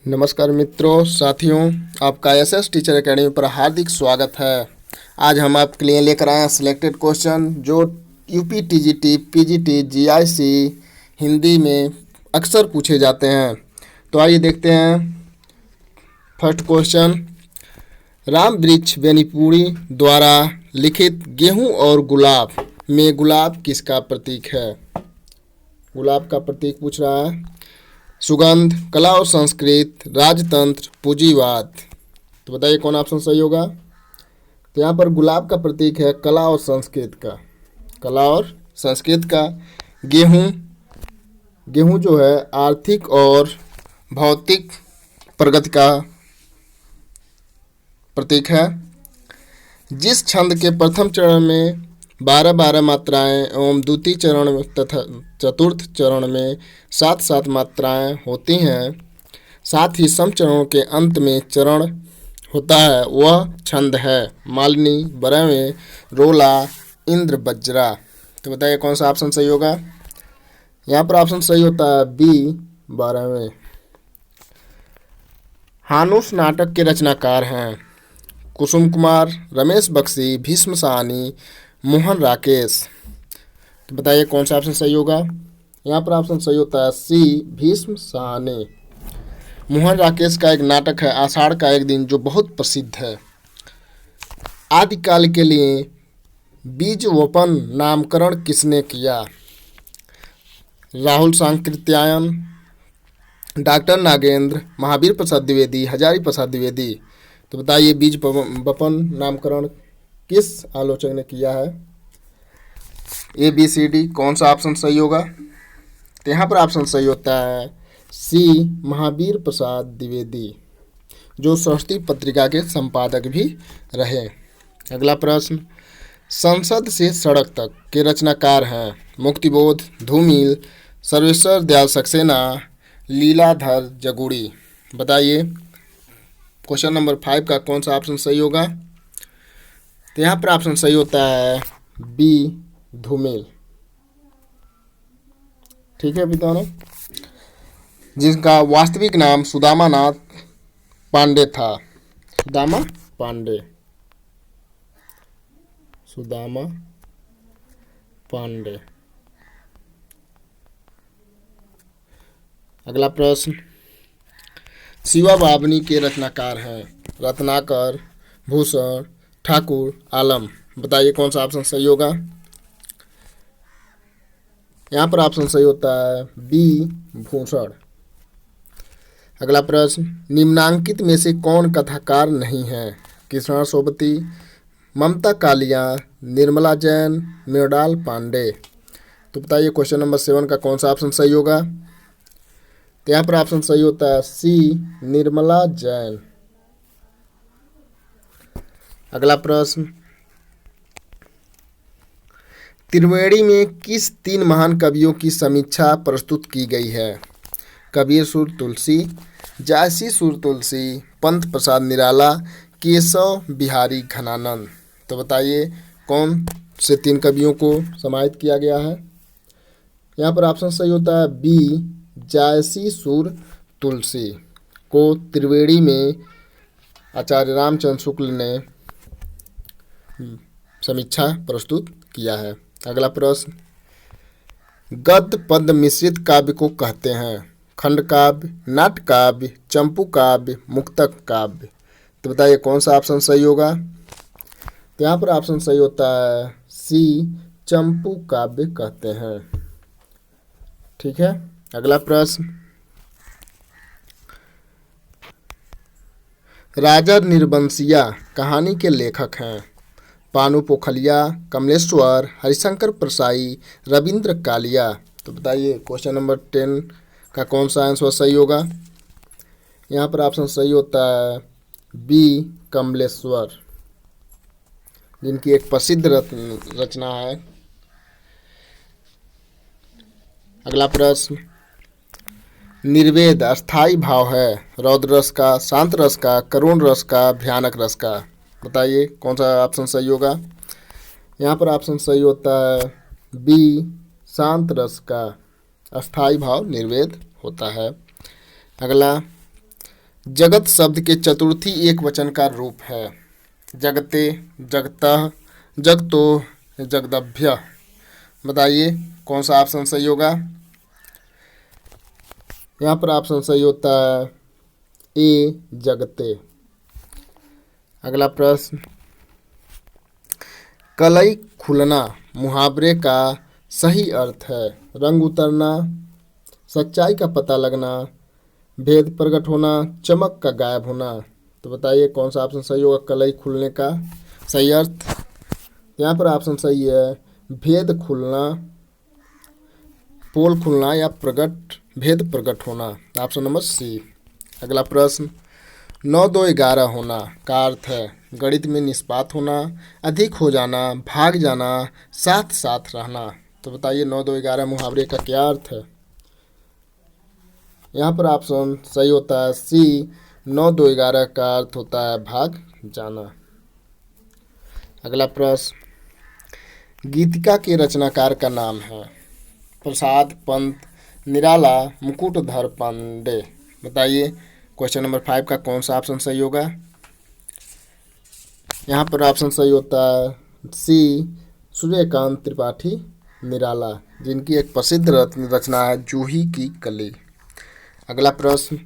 नमस्कार मित्रों, साथियों, आपका एसएस टीचर एकेडमी पर हार्दिक स्वागत है। आज हम आपके लिए लेकर आए हैं सिलेक्टेड क्वेश्चन जो UP TGT, PGT, GIC Hindi में अक्सर पूछे जाते हैं। तो आइए देखते हैं। फर्स्ट क्वेश्चन, राम वृक्ष बेनीपुरी द्वारा लिखित गेहूं और गुलाब में गुलाब किसका प्रतीक है? गुलाब का प्रतीक पूछ रहा है। सुगंध, कला और संस्कृत, राजतंत्र, पूंजीवाद। तो बताइए कौन ऑप्शन सही होगा। तो यहाँ पर गुलाब का प्रतीक है कला और संस्कृत का। कला और संस्कृत का गेहूं जो है आर्थिक और भौतिक प्रगति का प्रतीक है। जिस छंद के प्रथम चरण में 12 मात्राएं एवं द्वितीय चरण में तथा चतुर्थ चरण में 7 मात्राएं होती हैं, साथ ही सम चरणों के अंत में चरण होता है, वह छंद है मालिनी, बरहवें, रोला, इंद्र, बज्रा। तो बताइए कौन सा ऑप्शन सही होगा। यहाँ पर ऑप्शन सही होता है बी, 12वें। हानुस नाटक के रचनाकार हैं कुसुम कुमार, रमेश बख्शी, भीष्म साहनी, मोहन राकेश। तो बताइए कौन सा ऑप्शन सही होगा। यहाँ पर ऑप्शन सही होता है सी, भीष्म साहनी। मोहन राकेश का एक नाटक है आषाढ़ का एक दिन, जो बहुत प्रसिद्ध है। आदिकाल के लिए बीजवपन नामकरण किसने किया? राहुल सांकृत्यायन, डॉक्टर नागेंद्र, महावीर प्रसाद द्विवेदी, हजारी प्रसाद द्विवेदी। तो बताइए बीज वपन नामकरण किस आलोचक ने किया है? ए बी सी डी, कौन सा ऑप्शन सही होगा। तो यहाँ पर ऑप्शन सही होता है सी, महावीर प्रसाद द्विवेदी, जो सरस्वती पत्रिका के संपादक भी रहे। अगला प्रश्न, संसद से सड़क तक के रचनाकार हैं मुक्तिबोध, धूमिल, सर्वेश्वर दयाल सक्सेना, लीलाधर जगुड़ी। बताइए क्वेश्चन नंबर 5 का कौन सा ऑप्शन सही होगा। तो यहाँ पर ऑप्शन सही होता है बी, धूमिल। ठीक है मित्रों, जिसका वास्तविक नाम सुदामा नाथ पांडे था। सुदामा पांडे। अगला प्रश्न, शिवा बावनी के रचनाकार हैं रत्नाकर, भूषण, ठाकुर, आलम। बताइए कौन सा ऑप्शन सही होगा। यहाँ पर ऑप्शन सही होता है बी, भूषण। अगला प्रश्न, निम्नांकित में से कौन कथाकार नहीं है? कृष्णा सोबती, ममता कालिया, निर्मला जैन, मृणाल पांडे। तो बताइए क्वेश्चन नंबर 7 का कौन सा ऑप्शन सही होगा। तो यहाँ पर ऑप्शन सही होता है सी, निर्मला जैन। अगला प्रश्न, त्रिवेणी में किस 3 महान कवियों की समीक्षा प्रस्तुत की गई है? कबीर सुर तुलसी, जायसी सुर तुलसी, पंत प्रसाद निराला, केशव बिहारी घनानंद। तो बताइए कौन से 3 कवियों को समाहित किया गया है। यहाँ पर ऑप्शन सही होता है बी, जायसी सुर तुलसी को त्रिवेणी में आचार्य रामचंद्र शुक्ल ने समीक्षा प्रस्तुत किया है। अगला प्रश्न, गद्य पद्य मिश्रित काव्य को कहते हैं खंड काव्य, नाट्य काव्य, चंपू काव्य, मुक्तक काव्य। तो बताइए कौन सा ऑप्शन सही होगा। तो यहाँ पर ऑप्शन सही होता है सी, चंपू काव्य कहते हैं। ठीक है। अगला प्रश्न, राजा निर्बंसिया कहानी के लेखक हैं पानु पोखलिया, कमलेश्वर, हरिशंकर प्रसाई, रविंद्र कालिया। तो बताइए क्वेश्चन नंबर 10 का कौन सा आंसर सही होगा। यहाँ पर ऑप्शन सही होता है बी, कमलेश्वर, जिनकी एक प्रसिद्ध रचना है। अगला प्रश्न, निर्वेद अस्थाई भाव है रौद्र रस का, शांत रस का, करुण रस का, भयानक रस का। बताइए कौन सा ऑप्शन सही होगा। यहाँ पर ऑप्शन सही होता है बी, शांत रस का अस्थाई भाव निर्वेद होता है। अगला, जगत शब्द के चतुर्थी एक वचन का रूप है। जगते, जगतः, जगतो, जगदभ्य। बताइए कौन सा ऑप्शन सही होगा। यहाँ पर ऑप्शन सही होता है ए, जगते। अगला प्रश्न, कलई खुलना मुहावरे का सही अर्थ है। रंग उतरना, सच्चाई का पता लगना, भेद प्रकट होना, चमक का गायब होना। तो बताइए कौन सा ऑप्शन सही होगा कलई खुलने का सही अर्थ। यहाँ पर ऑप्शन सही है भेद खुलना, पोल खुलना या प्रकट, भेद प्रकट होना। Option number C. अगला प्रश्न, 9 2 11 होना का अर्थ है गणित में निष्पात होना, अधिक हो जाना, भाग जाना, साथ साथ रहना। तो बताइए 9 2 11 मुहावरे का क्या अर्थ है। यहाँ पर ऑप्शन सही होता है सी, 9 2 11 का अर्थ होता है भाग जाना। अगला प्रश्न, गीतिका के रचनाकार का नाम है। प्रसाद, पंत, निराला, मुकुटधर पांडे। बताइए क्वेश्चन नंबर 5 का कौन सा ऑप्शन सही होगा। यहाँ पर ऑप्शन सही होता है सी, सूर्यकांत त्रिपाठी निराला, जिनकी एक प्रसिद्ध रचना है जूही की कली। अगला प्रश्न,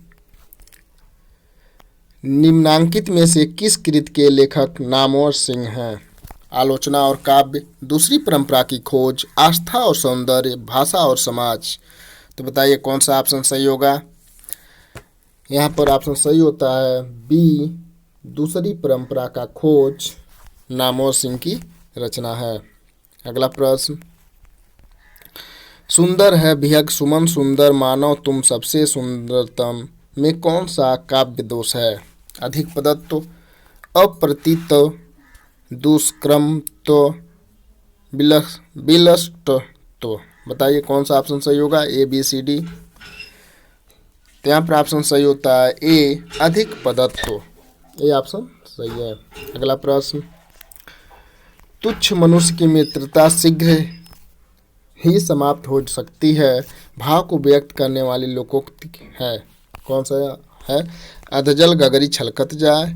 निम्नांकित में से किस कृति के लेखक नामवर सिंह हैं। आलोचना और काव्य, दूसरी परंपरा की खोज, आस्था और सौंदर्य, भाषा और समाज। तो बताइए कौन सा ऑप्शन सही होगा। यहाँ पर ऑप्शन सही होता है बी, दूसरी परंपरा का खोज नामवर सिंह की रचना है। अगला प्रश्न, सुंदर है विहग सुमन सुंदर मानव तुम सबसे सुंदरतम में कौन सा काव्य दोष है। अधिक पदत्व, अप्रतीत, दुष्क्रम तो, विलस्ट। तो बताइए कौन सा ऑप्शन सही होगा ए बी सी डी। तो यहाँ पर ऑप्शन सही होता है ए, अधिक पदत्व। ये ऑप्शन सही है। अगला प्रश्न, तुच्छ मनुष्य की मित्रता शीघ्र ही समाप्त हो सकती है, भाव को व्यक्त करने वाली लोकोक्ति है। कौन सा है। अधजल गगरी छलकत जाए,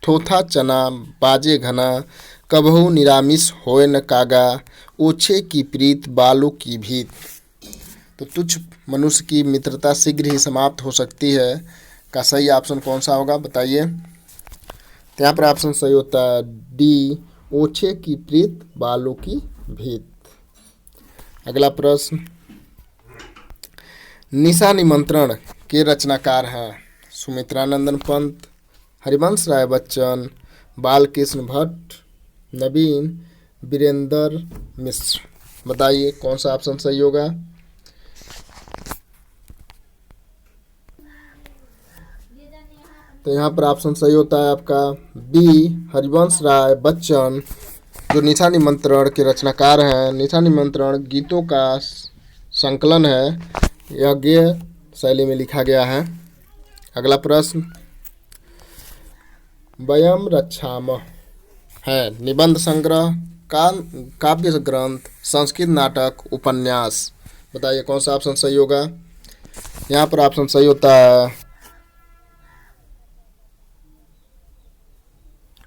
ठोथा चना बाजे घना, कबहू निरामिष होए न कागा, ओछे की प्रीत बालू की भीत। तो तुच्छ मनुष्य की मित्रता शीघ्र ही समाप्त हो सकती है का सही ऑप्शन कौन सा होगा बताइए। तो यहाँ पर ऑप्शन सही होता है डी, ओछे की प्रीत बालू की भीत। अगला प्रश्न, निशा निमंत्रण के रचनाकार हैं सुमित्रानंदन पंत, हरिवंश राय बच्चन, बालकृष्ण भट्ट, नवीन, वीरेंद्र मिश्र। बताइए कौन सा ऑप्शन सही होगा। तो यहाँ पर ऑप्शन सही होता है आपका बी, हरिवंश राय बच्चन, जो निशा निमंत्रण के रचनाकार हैं। निशा निमंत्रण गीतों का संकलन है, यह गेय शैली में लिखा गया है। अगला प्रश्न, वयम रक्षामः है निबंध संग्रह, काव्य ग्रंथ, संस्कृत नाटक, उपन्यास। बताइए कौन सा ऑप्शन सही होगा। यहाँ पर ऑप्शन सही होता है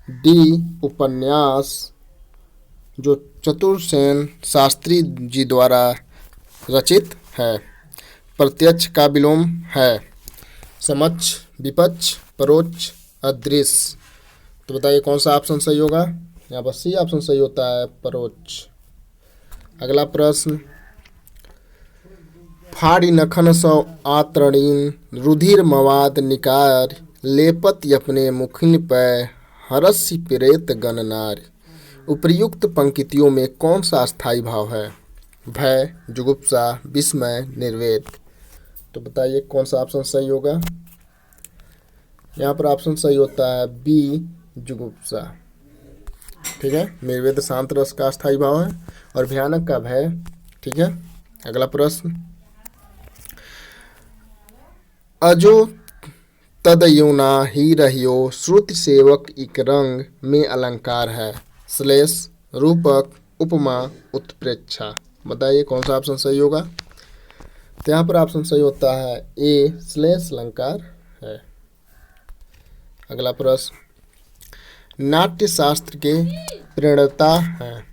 डी, उपन्यास, जो चतुर्सेन शास्त्री जी द्वारा रचित है। प्रत्यक्ष का विलोम है, समक्ष, विपक्ष, परोक्ष, अदृश्य। तो बताइए कौन सा ऑप्शन सही होगा। यहाँ पर सी ऑप्शन सही होता है परोक्ष। अगला प्रश्न, फाड़ी नखन सौ आतरणीन, रुधिर मवाद निकार, लेपत अपने मुखिन पै, हरस्य प्रेत गणनार। उपर्युक्त पंक्तियों में कौन सा स्थायी भाव है। भय, जुगुप्सा, विस्मय, निर्वेद। तो बताइए कौन सा ऑप्शन सही होगा। यहाँ पर ऑप्शन सही होता है बी, जुगुप्सा। ठीक है, निर्वेद शांत रस का स्थायी भाव है और भयानक का भय। ठीक है। अगला प्रश्न, अजो तदयुना ही रहियो, श्रुति सेवक इक रंग में अलंकार है। श्लेष, रूपक, उपमा, उत्प्रेक्षा। बताइए कौन सा ऑप्शन सही होगा। तो यहाँ पर ऑप्शन सही होता है ए, श्लेष अलंकार है। अगला प्रश्न, नाट्य शास्त्र के प्रणेता हैं?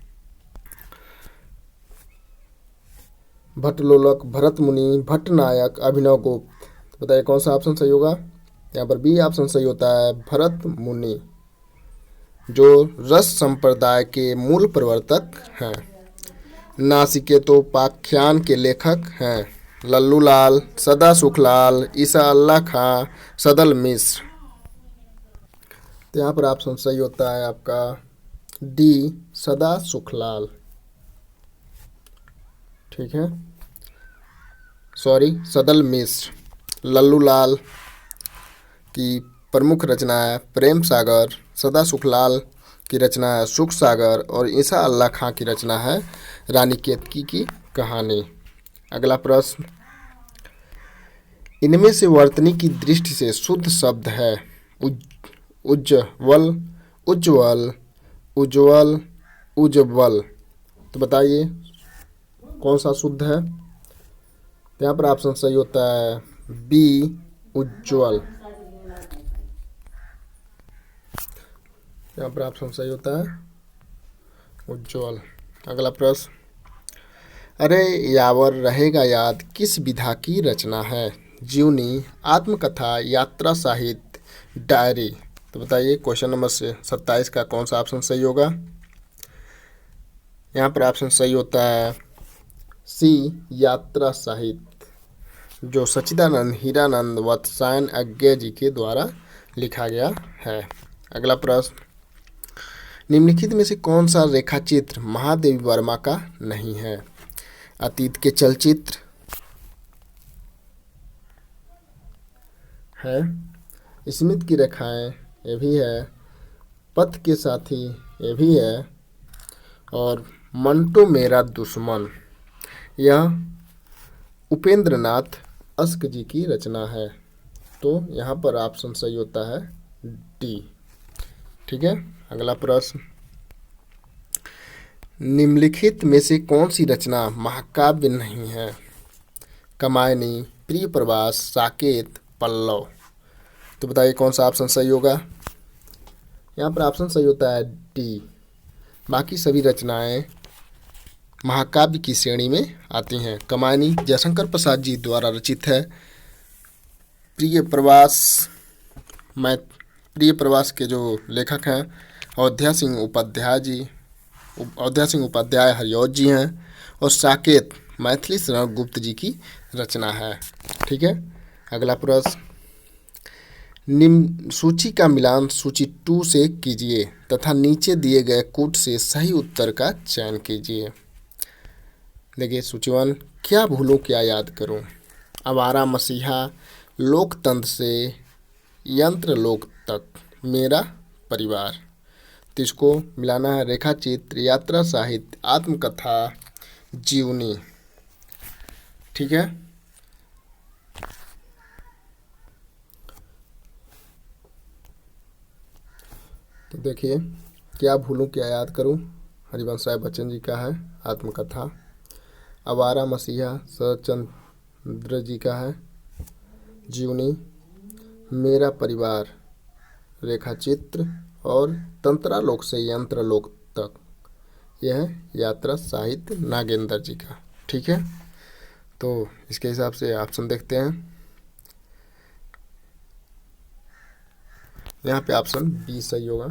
भट्टलोलक, भरत मुनि, भट्टनायक, अभिनवगुप्त। तो बताइए कौन सा ऑप्शन सही होगा? यहाँ पर बी ऑप्शन सही होता है, भरत मुनि, जो रस संप्रदाय के मूल प्रवर्तक हैं। नासिकेतोपाख्यान के लेखक हैं लल्लूलाल, सदा सुखलाल, ईसा अल्लाह खां, सदल मिश्र। तो यहाँ पर ऑप्शन सही होता है आपका डी, सदा सुखलाल। ठीक है, सॉरी, सदल मिश्र। लल्लूलाल की प्रमुख रचना है प्रेम सागर, सदा सुखलाल की रचना है सुख सागर और ईसा अल्लाह खां की रचना है रानी केतकी की कहानी। अगला प्रश्न, इनमें से वर्तनी की दृष्टि से शुद्ध शब्द है उज्ज्वल, उज्ज्वल, उज्ज्वल, उज्ज्वल। तो बताइए कौन सा शुद्ध है? तो यहाँ पर ऑप्शन सही होता है बी, उज्ज्वल। यहाँ पर ऑप्शन सही होता है उज्ज्वल। अगला प्रश्न, अरे यावर रहेगा याद किस विधा की रचना है? जीवनी, आत्मकथा, यात्रा साहित्य, डायरी। तो बताइए क्वेश्चन नंबर 27 का कौन सा ऑप्शन सही होगा? यहाँ पर ऑप्शन सही होता है सी, यात्रा साहित्य, जो सच्चिदानंद हीरानंद वत्सायन अज्ञे जी के द्वारा लिखा गया है। अगला प्रश्न, निम्नलिखित में से कौन सा रेखाचित्र महादेवी वर्मा का नहीं है? अतीत के चलचित्र है, स्मिथ की रेखाएं ये भी है, पथ के साथी ये भी है और मंटो मेरा दुश्मन, यह उपेंद्र नाथ अस्क जी की रचना है। तो यहाँ पर ऑप्शन सही होता है डी। ठीक है, अगला प्रश्न, निम्नलिखित में से कौन सी रचना महाकाव्य नहीं है? कमायनी, प्रिय प्रवास, साकेत, पल्लव। तो बताइए कौन सा ऑप्शन सही होगा? यहाँ पर ऑप्शन सही होता है डी, बाकी सभी रचनाएं महाकाव्य की श्रेणी में आती हैं। कमायनी जयशंकर प्रसाद जी द्वारा रचित है। प्रिय प्रवास के जो लेखक हैं अयोध्या सिंह उपाध्याय हरिऔध जी हैं और साकेत मैथिली शरण गुप्त जी की रचना है। ठीक है, अगला प्रश्न, निम्न सूची का मिलान सूची 2 से कीजिए तथा नीचे दिए गए कूट से सही उत्तर का चयन कीजिए। देखिए सूची 1, क्या भूलूं क्या याद करूं, आवारा मसीहा, लोकतंत्र से यंत्र लोक तक, मेरा परिवार। तो इसको मिलाना है रेखाचित्र, यात्रा साहित्य, आत्मकथा, जीवनी। ठीक है, तो देखिए क्या भूलूं क्या याद करूं हरिवंश राय बच्चन जी का है आत्मकथा, आवारा मसीहा शरतचंद्र जी का है जीवनी, मेरा परिवार रेखाचित्र और तंत्रालोक से यंत्रलोक तक यह है यात्रा साहित्य नागेंद्र जी का। ठीक है, तो इसके हिसाब से ऑप्शन देखते हैं। यहाँ पे ऑप्शन बी सही होगा।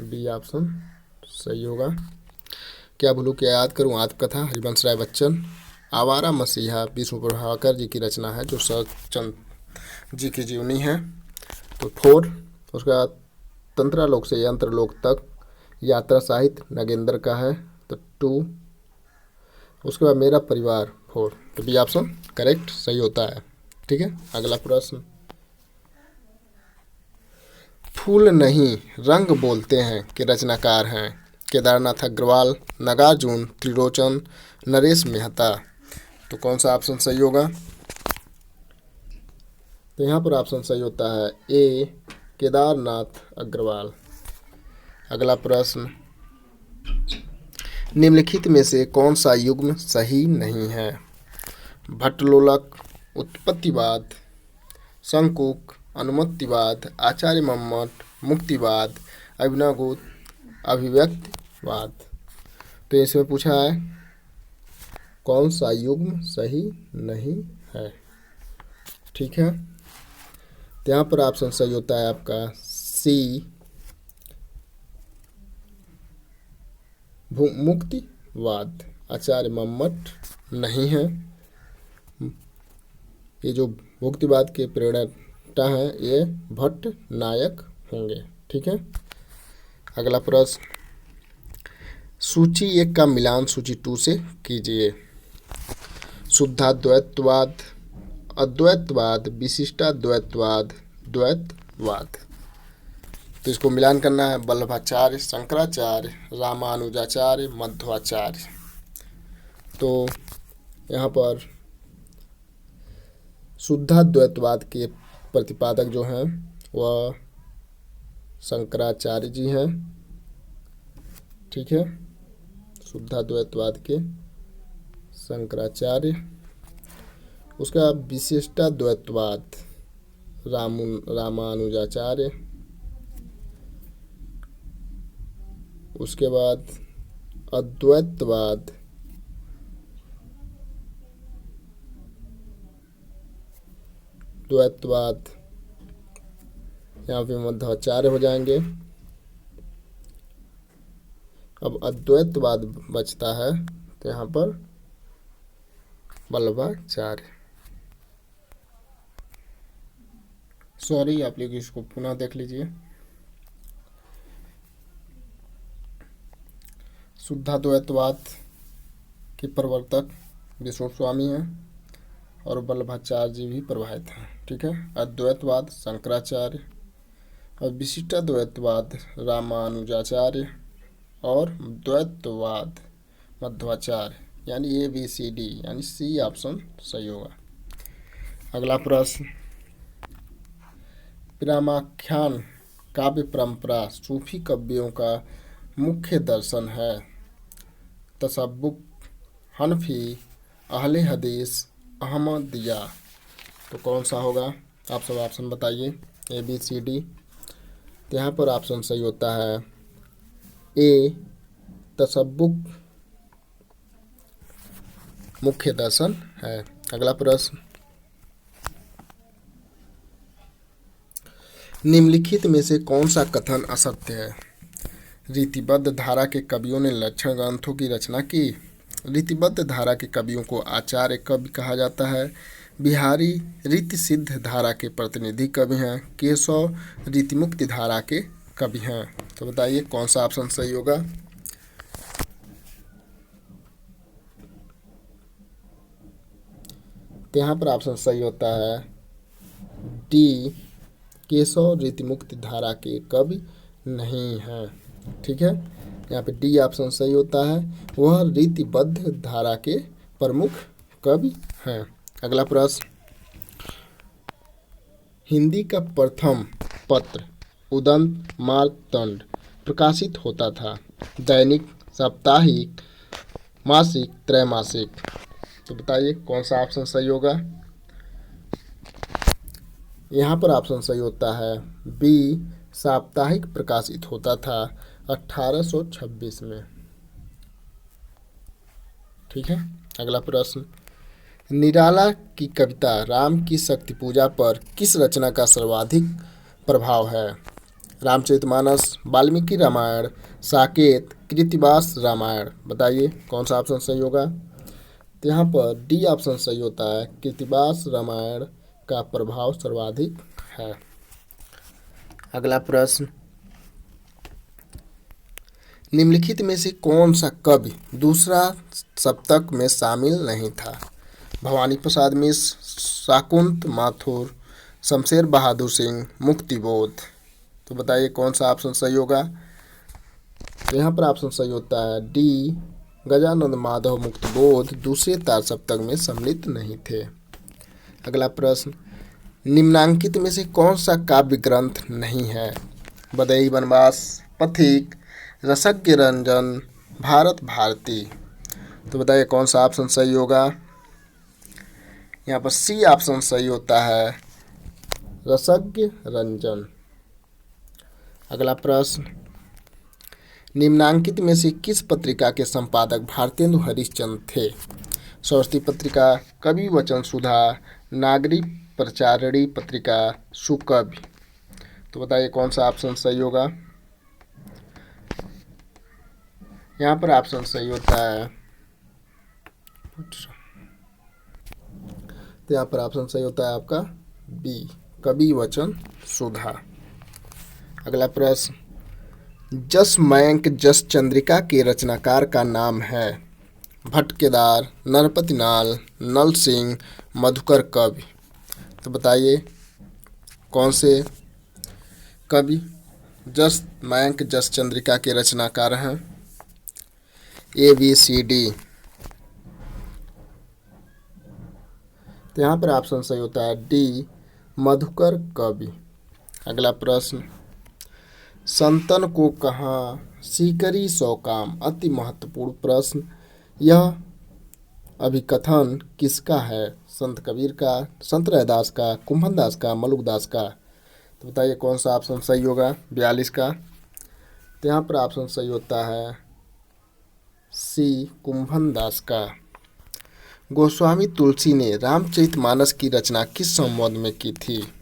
बी ऑप्शन सही होगा। क्या भूलूं क्या याद करूं आत्मकथा हरिवंश राय बच्चन, आवारा मसीहा विष्णु प्रभाकर जी की रचना है जो शरतचंद्र जी की जीवनी है। तो 4, उसके बाद तंत्रालोक से यंत्रलोक तक यात्रा साहित्य नागेंद्र का है। तो 2, उसके बाद मेरा परिवार 4। तो बी ऑप्शन करेक्ट सही होता है। ठीक है, अगला प्रश्न, फूल नहीं रंग बोलते हैं के रचनाकार हैं केदारनाथ अग्रवाल, नागार्जुन, त्रिलोचन, नरेश मेहता। तो कौन सा ऑप्शन सही होगा? तो यहाँ पर ऑप्शन सही होता है ए, केदारनाथ अग्रवाल। अगला प्रश्न, निम्नलिखित में से कौन सा युग्म सही नहीं है? भट्टलोलक, उत्पत्तिवाद, शंकुक, अनुमतिवाद, आचार्य मम्मट, मुक्तिवाद, अभिनवगुप्त, अभिव्यक्तिवाद। तो इसमें पूछा है कौन सा युग्म सही नहीं है। ठीक है, तो यहाँ पर ऑप्शन सही होता है आपका सी, मुक्तिवाद। आचार्य मम्मट नहीं है। ये जो मुक्तिवाद के प्रेरणा है ये भट्ट नायक होंगे। ठीक है, अगला प्रश्न, सूची 1 का मिलान सूची 2 से कीजिए। शुद्धाद्वैतवाद, अद्वैतवाद, विशिष्टाद्वैतवाद, द्वैतवाद। तो इसको मिलान करना है। वल्लभाचार्य, शंकराचार्य, रामानुजाचार्य, मध्वाचार्य। तो यहाँ पर शुद्धाद्वैतवाद के प्रतिपादक जो हैं वह शंकराचार्य जी हैं। ठीक है, शुद्धाद्वैतवाद के शंकराचार्य। उसका विशिष्टाद्वैतवाद रामानुजाचार्य। उसके बाद अद्वैतवाद द्वैतवाद यहाँ पे मध्वाचार्य हो जाएंगे। अब अद्वैतवाद बचता है तो यहाँ पर वल्लभाचार्य। सॉरी, आप लोग इसको पुनः देख लीजिए। शुद्धाद्वैतवाद के प्रवर्तक विष्णु स्वामी हैं और वल्लभाचार्य जी भी प्रभावित हैं। ठीक है, अद्वैतवाद शंकराचार्य और विशिष्टाद्वैतवाद रामानुजाचार्य और द्वैतवाद मध्वाचार्य, यानी ABCD, यानी सी ऑप्शन सही होगा। अगला प्रश्न, रामाख्यान काव्य परंपरा सूफी कवियों का मुख्य दर्शन है। तसव्वुफ, हनफी, अहले हदीस, अहमदिया। तो कौन सा होगा? आप सब ऑप्शन बताइए, ABCD। तो यहाँ पर ऑप्शन सही होता है ए, तसव्वुफ मुख्य दर्शन है। अगला प्रश्न, निम्नलिखित में से कौन सा कथन असत्य है? रीतिबद्ध धारा के कवियों ने लक्षण ग्रंथों की रचना की। रीतिबद्ध धारा के कवियों को आचार्य कवि कहा जाता है। बिहारी रीति सिद्ध धारा के प्रतिनिधि कवि हैं। केशव रीतिमुक्ति धारा के कवि हैं। तो बताइए कौन सा ऑप्शन सही होगा? तो यहाँ पर ऑप्शन सही होता है डी, केशव रीतिमुक्ति धारा के कवि नहीं हैं। ठीक है, यहाँ पे डी ऑप्शन सही होता है, वह रीतिबद्ध धारा के प्रमुख कवि हैं। अगला प्रश्न, हिंदी का प्रथम पत्र उदंत मार्तंड प्रकाशित होता था। दैनिक, साप्ताहिक, मासिक, त्रैमासिक। तो बताइए कौन सा ऑप्शन सही होगा? यहाँ पर ऑप्शन सही होता है बी, साप्ताहिक प्रकाशित होता था 1826 में। ठीक है, अगला प्रश्न, निराला की कविता राम की शक्ति पूजा पर किस रचना का सर्वाधिक प्रभाव है? रामचरितमानस, वाल्मीकि रामायण, साकेत, कृत्तिवास रामायण। बताइए कौन सा ऑप्शन सही होगा? तो यहाँ पर डी ऑप्शन सही होता है, कृत्तिवास रामायण का प्रभाव सर्वाधिक है। अगला प्रश्न, निम्नलिखित में से कौन सा कवि दूसरा सप्तक में शामिल नहीं था? भवानी प्रसाद मिश्र, शाकुंत माथुर, शमशेर बहादुर सिंह, मुक्तिबोध। तो बताइए कौन सा ऑप्शन सही होगा? तो यहाँ पर ऑप्शन सही होता है डी, गजानंद माधव मुक्तिबोध दूसरे तार सप्तक में सम्मिलित नहीं थे। अगला प्रश्न, निम्नांकित में से कौन सा काव्य ग्रंथ नहीं है? बदई वनवास, पथिक, रसज्ञ रंजन, भारत भारती। तो बताइए कौन सा ऑप्शन सही होगा? यहाँ पर सी ऑप्शन सही होता है, रसज्ञ रंजन। अगला प्रश्न, निम्नांकित में से किस पत्रिका के संपादक भारतेंदु हरिश्चंद्र थे? सरस्वती पत्रिका, कवि वचन सुधा, नागरिक प्रचारिणी पत्रिका, सुकवि। तो बताइए कौन सा ऑप्शन सही होगा? यहाँ पर ऑप्शन सही होता है, तो यहाँ पर ऑप्शन सही होता है आपका बी, कवि वचन सुधा। अगला प्रश्न, जस मयंक जस चंद्रिका के रचनाकार का नाम है? भट्ट-केदार, नरपतिनाल, नल सिंह, मधुकर कवि। तो बताइए कौन से कवि जस मयंक जस चंद्रिका के रचनाकार हैं? A B C D. तो यहाँ पर ऑप्शन सही होता है डी, मधुकर कवि। अगला प्रश्न, संतन को कहाँ सीकरी सौ काम? अति महत्वपूर्ण प्रश्न। यह अभिकथन किसका है? संत कबीर का, संत रैदास का, कुंभनदास का, मलुकदास का। तो बताइए कौन सा ऑप्शन सही होगा? 42 का। तो यहाँ पर ऑप्शन सही होता है सी, कुंभनदास का। गोस्वामी तुलसी ने रामचरितमानस की रचना किस संवत में की थी?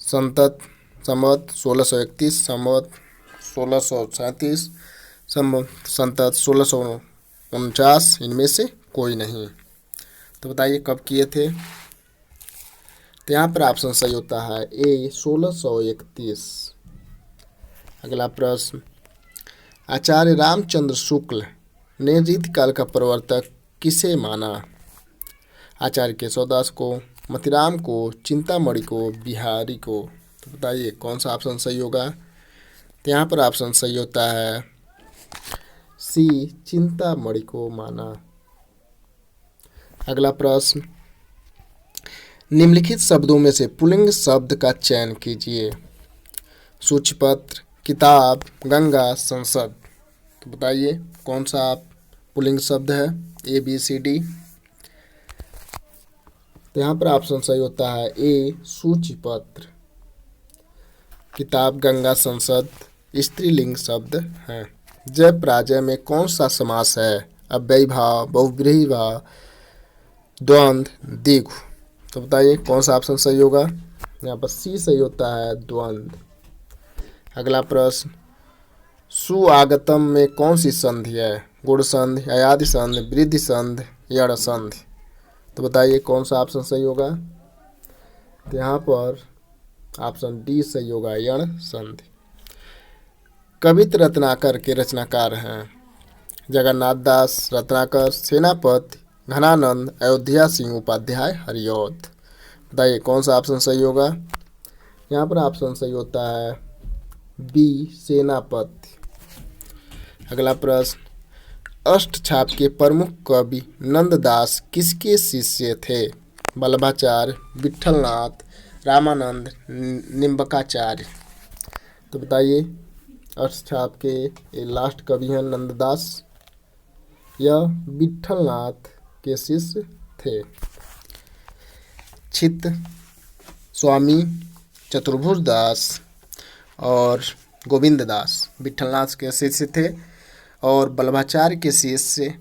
संवत 1631, संवत 1637, संवत 1649, इनमें से कोई नहीं। तो बताइए कब किए थे? तो यहाँ पर ऑप्शन सही होता है ए, 1631। अगला प्रश्न, आचार्य रामचंद्र शुक्ल ने रीतिकाल का प्रवर्तक किसे माना? आचार्य केशवदास को, मतिराम को, चिंतामणि को, बिहारी को। तो बताइए कौन सा ऑप्शन सही होगा? तो यहाँ पर ऑप्शन सही होता है सी, चिंतामणि को माना। अगला प्रश्न, निम्नलिखित शब्दों में से पुल्लिंग शब्द का चयन कीजिए। सूचीपत्र, किताब, गंगा, संसद। तो बताइए कौन सा पुल्लिंग शब्द है? A B C D. तो यहाँ पर ऑप्शन सही होता है ए, सूचीपत्र। किताब, गंगा, संसद स्त्रीलिंग शब्द हैं। जय पराजय में कौन सा समास है? अव्ययी भाव, बहुव्रीहि भाव, द्वंद्व, द्विगु। तो बताइए कौन सा ऑप्शन सही होगा? यहाँ पर सी सही होता है, द्वंद्व। अगला प्रश्न, सुआगतम में कौन सी संधि है? गुण संधि, अयादि संधि, वृद्धि संधि, यण संधि। तो बताइए कौन सा ऑप्शन सही होगा? तो यहाँ पर ऑप्शन डी सही होगा, यण संधि। कवित रत्नाकर के रचनाकार हैं? जगन्नाथ दास रत्नाकर, सेनापति, घनानंद, अयोध्या सिंह उपाध्याय, हरिऔध। बताइए कौन सा ऑप्शन सही होगा? यहाँ पर ऑप्शन सही होता है बी, सेनापति। अगला प्रश्न, अष्टछाप के प्रमुख कवि नंददास किसके शिष्य थे? वल्लभाचार्य, विट्ठलनाथ, रामानंद, निम्बकाचार्य। तो बताइए अष्टछाप के ये लास्ट कवि हैं नंददास, यह विट्ठलनाथ के शिष्य थे। चित्त स्वामी चतुर्भुज दास और गोविंद दास विट्ठलनाथ के शिष्य थे और वल्लभाचार्य के शिष्य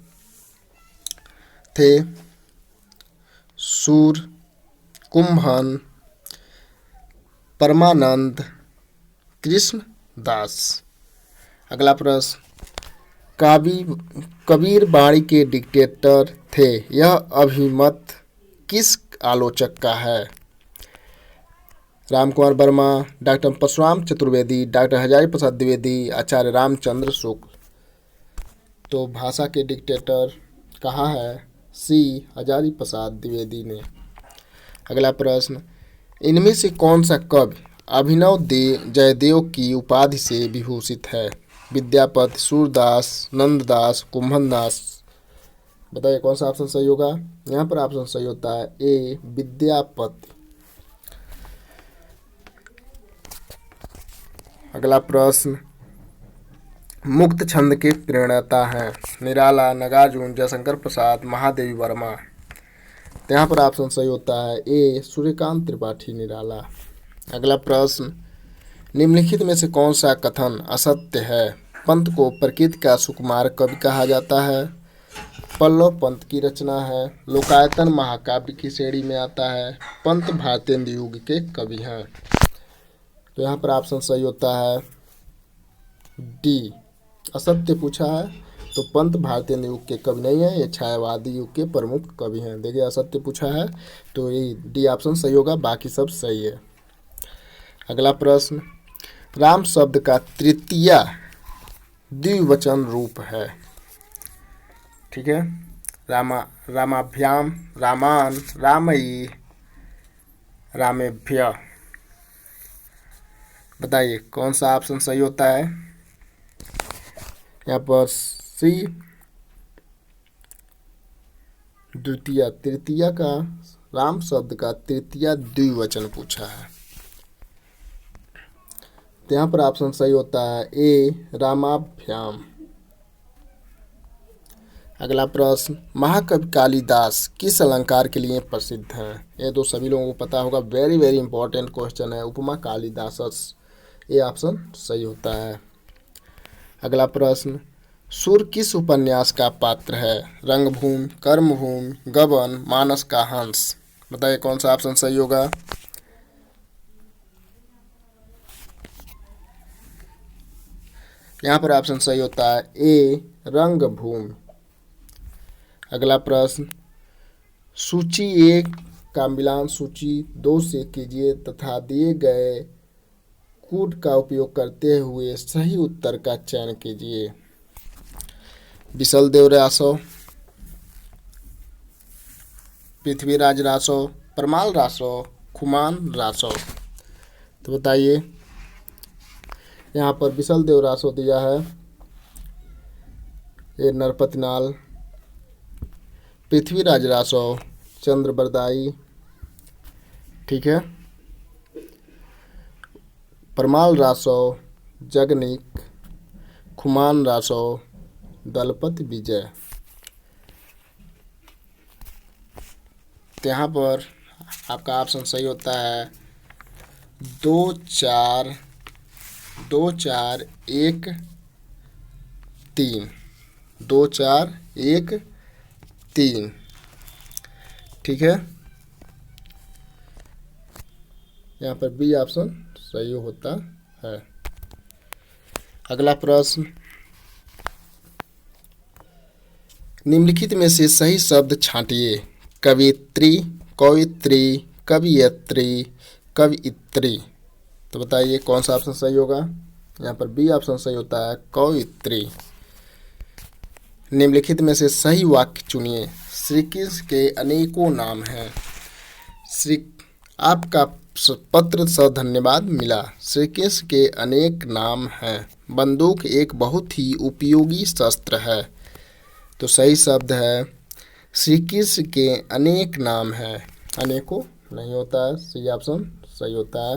थे सूर, कुंभन, परमानंद, कृष्ण दास। अगला प्रश्न, कबीर वाणी के डिक्टेटर थे, यह अभिमत किस आलोचक का है? रामकुमार वर्मा, डॉक्टर परशुराम चतुर्वेदी, डॉक्टर हजारी प्रसाद द्विवेदी, आचार्य रामचंद्र शुक्ल। तो भाषा के डिक्टेटर कहा है? सी, हजारी प्रसाद द्विवेदी ने। अगला प्रश्न, इनमें से कौन सा कवि अभिनव जयदेव की उपाधि से विभूषित है? विद्यापति, सूरदास, नंददास, कुंभनदास। बताइए कौन सा ऑप्शन सही होगा? यहाँ पर ऑप्शन सही होता है ए, विद्यापति। अगला प्रश्न, मुक्त छंद के प्रणेता हैं? निराला, नागार्जुन, जयशंकर प्रसाद, महादेवी वर्मा। तो तो यहाँ पर ऑप्शन सही होता है ए सूर्यकांत त्रिपाठी निराला। अगला प्रश्न, निम्नलिखित में से कौन सा कथन असत्य है? पंत को प्रकृति का सुकुमार कवि कहा जाता है, पल्लव पंत की रचना है, लोकायतन महाकाव्य की श्रेणी में आता है, पंत भारतेंदु युग के कवि हैं। तो यहाँ पर ऑप्शन सही होता है डी, असत्य पूछा है तो पंत भारतेंदु युग के कवि नहीं है, ये छायावादी युग के प्रमुख कवि हैं। देखिए असत्य पूछा है तो ये डी ऑप्शन सही होगा, बाकी सब सही है। अगला प्रश्न, राम शब्द का तृतीय द्विवचन रूप है। ठीक है, रामाभ्याम, रामान, रामई, रामेभ्य। बताइए कौन सा ऑप्शन सही होता है? यहाँ पर सी द्वितीय, तृतीय का, राम शब्द का तृतीय द्विवचन पूछा है। तो यहाँ पर ऑप्शन सही होता है ए रामाभ्याम। अगला प्रश्न, महाकवि कालिदास किस अलंकार के लिए प्रसिद्ध हैं? ये तो सभी लोगों को पता होगा, वेरी वेरी इंपॉर्टेंट क्वेश्चन है। उपमा कालिदासस, ये ऑप्शन सही होता है। अगला प्रश्न, सुर किस उपन्यास का पात्र है? रंगभूमि, कर्मभूमि, गबन, मानस का हंस। बताइए कौन सा ऑप्शन सही होगा? यहाँ पर ऑप्शन सही होता है ए रंगभूमि। अगला प्रश्न, सूची 1 का मिलान सूची 2 से कीजिए तथा दिए गए कूट का उपयोग करते हुए सही उत्तर का चयन कीजिए। विशलदेव रासव, पृथ्वीराज रासव, परमाल रासव, खुमान रासव। तो बताइए, यहाँ पर विशलदेव रासव दिया है, ये नरपतिनाल, पृथ्वीराज रासव चंद्रबरदाई, ठीक है, परमाल रासव जगनिक, खुमान रासव दलपति विजय। तो यहाँ पर आपका ऑप्शन सही होता है 2 4 2 4 1 3, 2 4 1 3, ठीक है। यहाँ पर बी ऑप्शन सही होता है। अगला प्रश्न, निम्नलिखित में से सही शब्द छांटिए। कवित्री, कवित्री, कवियत्री, कवियत्री। तो बताइए कौन सा ऑप्शन सही होगा? यहाँ पर बी ऑप्शन सही होता है कवियत्री। निम्नलिखित में से सही वाक्य चुनिए। श्री कृष्ण के अनेकों नाम हैं। श्री आपका पत्र से धन्यवाद मिला। श्री कृष्ण के अनेक नाम हैं। बंदूक एक बहुत ही उपयोगी शस्त्र है। तो सही शब्द है श्री कृष्ण के अनेक नाम हैं। अनेकों नहीं होता है, सी ऑप्शन सही होता है।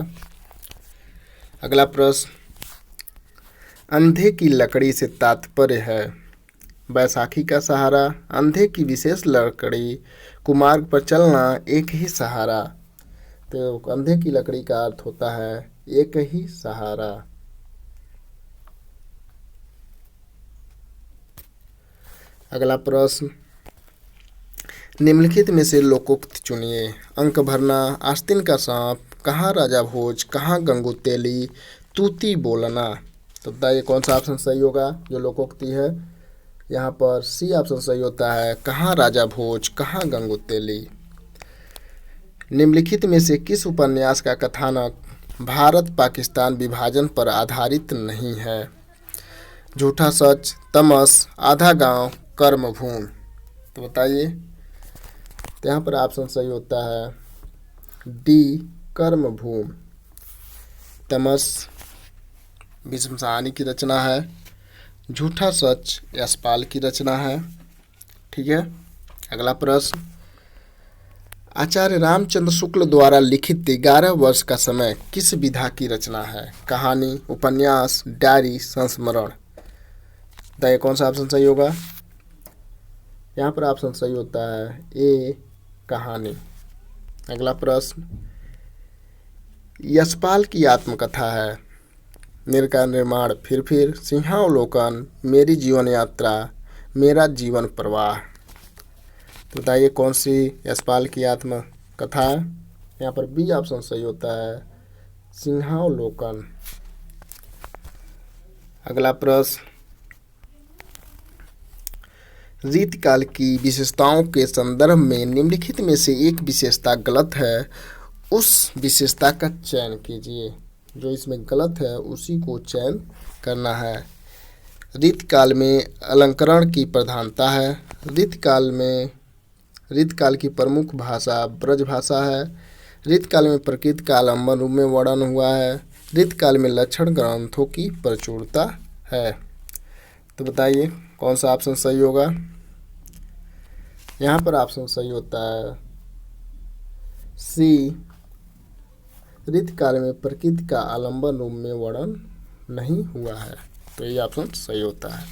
अगला प्रश्न, अंधे की लकड़ी से तात्पर्य है बैसाखी का सहारा, अंधे की विशेष लकड़ी, कुमार्ग पर चलना, एक ही सहारा। तो अंधे की लकड़ी का अर्थ होता है एक ही सहारा। अगला प्रश्न, निम्नलिखित में से लोकोक्त चुनिए। अंक भरना, आस्तीन का सांप, कहाँ राजा भोज, कहाँ गंगोतेली, तूती बोलना। तो बताइए कौन सा ऑप्शन सही होगा जो लोकोक्ति है? यहाँ पर सी ऑप्शन सही होता है कहाँ राजा भोज, कहाँ गंगोतेली। निम्नलिखित में से किस उपन्यास का कथानक भारत पाकिस्तान विभाजन पर आधारित नहीं है? झूठा सच, तमस, आधा गांव, कर्मभूमि। तो बताइए, तो यहाँ पर ऑप्शन सही होता है डी कर्मभूमि। तमस भीष्म साहनी की रचना है, झूठा सच यशपाल की रचना है, ठीक है। अगला प्रश्न, आचार्य रामचंद्र शुक्ल द्वारा लिखित 11 वर्ष का समय किस विधा की रचना है? कहानी, उपन्यास, डायरी, संस्मरण। बताइए कौन सा ऑप्शन सही होगा? यहाँ पर ऑप्शन सही होता है ए कहानी। अगला प्रश्न, यशपाल की आत्मकथा है। नीर का निर्माण, फिर सिंहावलोकन, मेरी जीवन यात्रा, मेरा जीवन प्रवाह। तो बताइए कौन सी यशपाल की आत्मकथा है। यहाँ पर बी ऑप्शन सही होता है, सिंहावलोकन। अगला प्रश्न, रीतिकाल की विशेषताओं के संदर्भ में निम्नलिखित में से एक विशेषता गलत है, उस विशेषता का चयन कीजिए। जो इसमें गलत है उसी को चयन करना है। रीतिकाल में अलंकरण की प्रधानता है। रीतिकाल की प्रमुख भाषा ब्रज भाषा है। रीतिकाल में प्रकृति का आलम्बन रूप में वर्णन हुआ है। रीतिकाल में लक्षण ग्रंथों की प्रचुरता है। तो बताइए कौन सा ऑप्शन सही होगा। यहाँ पर ऑप्शन सही होता है सी, रीतिकाल में प्रकृति का आलम्बन रूप में वर्णन नहीं हुआ है। तो ये ऑप्शन सही होता है।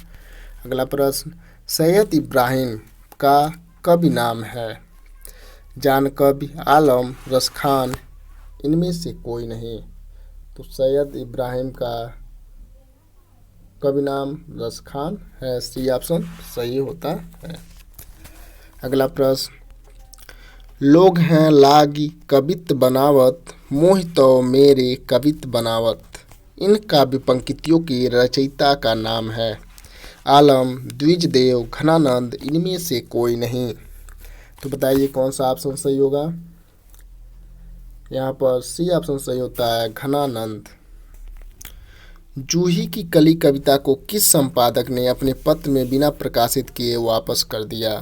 अगला प्रश्न, सैयद इब्राहिम का कवि नाम है। जान कवि, आलम, रसखान, इनमें से कोई नहीं। तो सैयद इब्राहिम का कवि नाम रसखान है। सी ऑप्शन सही होता है। अगला प्रश्न, लोग हैं लागी कवित बनावत, मोहि तो मेरे कवित बनावत। इन काव्य पंक्तियों की रचयिता का नाम है। आलम, द्विजदेव, घनानंद, इनमें से कोई नहीं। तो बताइए कौन सा ऑप्शन सही होगा। यहाँ पर सी ऑप्शन सही होता है, घनानंद। जूही की कली कविता को किस संपादक ने अपने पत्र में बिना प्रकाशित किए वापस कर दिया।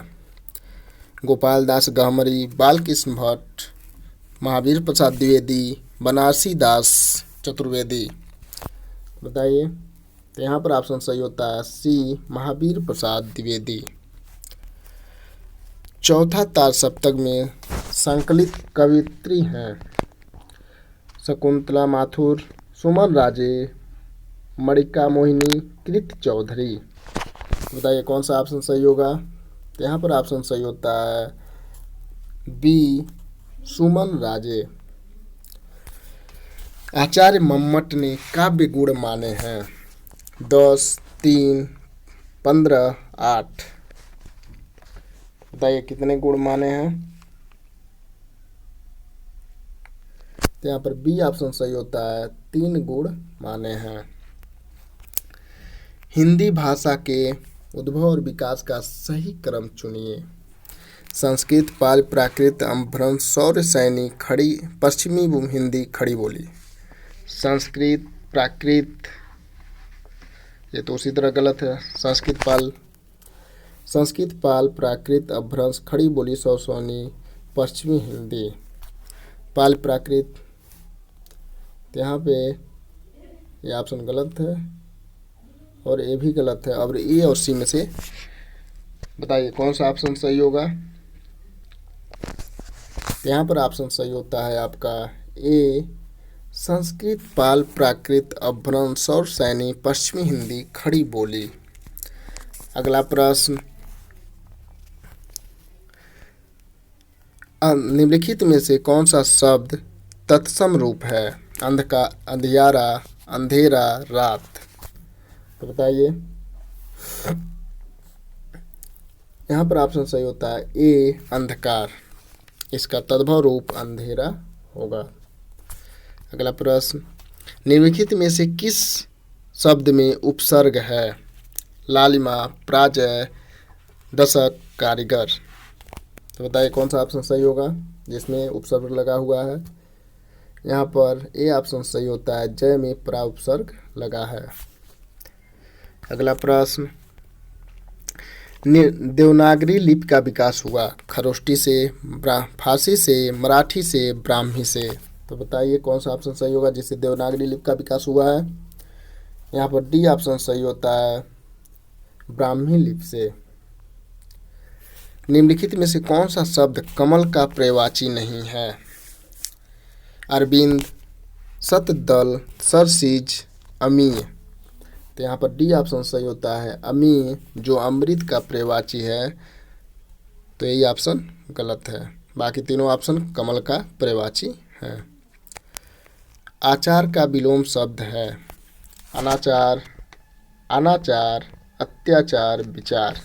गोपाल दास गहमरी, बालकृष्ण भट्ट, महावीर प्रसाद द्विवेदी, बनारसी दास चतुर्वेदी। बताइए। तो यहाँ पर ऑप्शन सही होता है सी, महावीर प्रसाद द्विवेदी। चौथा तार सप्तक में संकलित कवियत्री हैं शकुंतला माथुर, सुमन राजे, मणिका मोहिनी, कृति चौधरी। बताइए कौन सा ऑप्शन सही होगा। तो यहाँ पर ऑप्शन सही होता है बी, सुमन राजे। आचार्य मम्मट ने काव्य गुण माने हैं 10, 3, 15, 8। बताइए कितने गुण माने हैं। तो यहाँ पर बी ऑप्शन सही होता है, 3 गुण माने हैं। हिंदी भाषा के उद्भव और विकास का सही क्रम चुनिए। संस्कृत, पाल, प्राकृत, अपभ्रंश, सौर्य, सैनी, खड़ी, पश्चिमी हिंदी, खड़ी बोली। संस्कृत, प्राकृत, ये तो उसी तरह गलत है। संस्कृत, पाल, प्राकृत, अपभ्रंश, खड़ी बोली, सौसौनी, पश्चिमी हिंदी। पाल, प्राकृत, तो यहाँ पे ये ऑप्शन गलत है और ये भी गलत है। अब ए और सी में से बताइए कौन सा ऑप्शन सही होगा। यहाँ पर ऑप्शन सही होता है आपका ए, संस्कृत, पाल, प्राकृत, अपभ्रंश, और सैनी, पश्चिमी हिंदी, खड़ी बोली। अगला प्रश्न, निम्नलिखित में से कौन सा शब्द तत्सम रूप है। अंधकार, अंधियारा, अंधेरा, रात। तो बताइए। यहाँ पर ऑप्शन सही होता है ए, अंधकार। इसका तद्भव रूप अंधेरा होगा। अगला प्रश्न, निम्नलिखित में से किस शब्द में उपसर्ग है। लालिमा, पराजय, दशक, कारीगर। तो बताइए कौन सा ऑप्शन सही होगा जिसमें उपसर्ग लगा हुआ है। यहाँ पर ए ऑप्शन सही होता है, जय में परा उपसर्ग लगा है। अगला प्रश्न, देवनागरी लिपि का विकास हुआ खरोष्टी से, फारसी से, मराठी से, ब्राह्मी से। तो बताइए कौन सा ऑप्शन सही होगा जिससे देवनागरी लिपि का विकास हुआ है। यहाँ पर डी ऑप्शन सही होता है, ब्राह्मी लिपि से। निम्नलिखित में से कौन सा शब्द कमल का पर्यायवाची नहीं है। अरविंद, शतदल, सरसीज, अमीय। तो यहाँ पर डी ऑप्शन सही होता है, अमीय, जो अमृत का पर्यायवाची है। तो यही ऑप्शन गलत है। बाकी तीनों ऑप्शन कमल का पर्यायवाची हैं। आचार का विलोम शब्द है अनाचार, अनाचार, अत्याचार, विचार।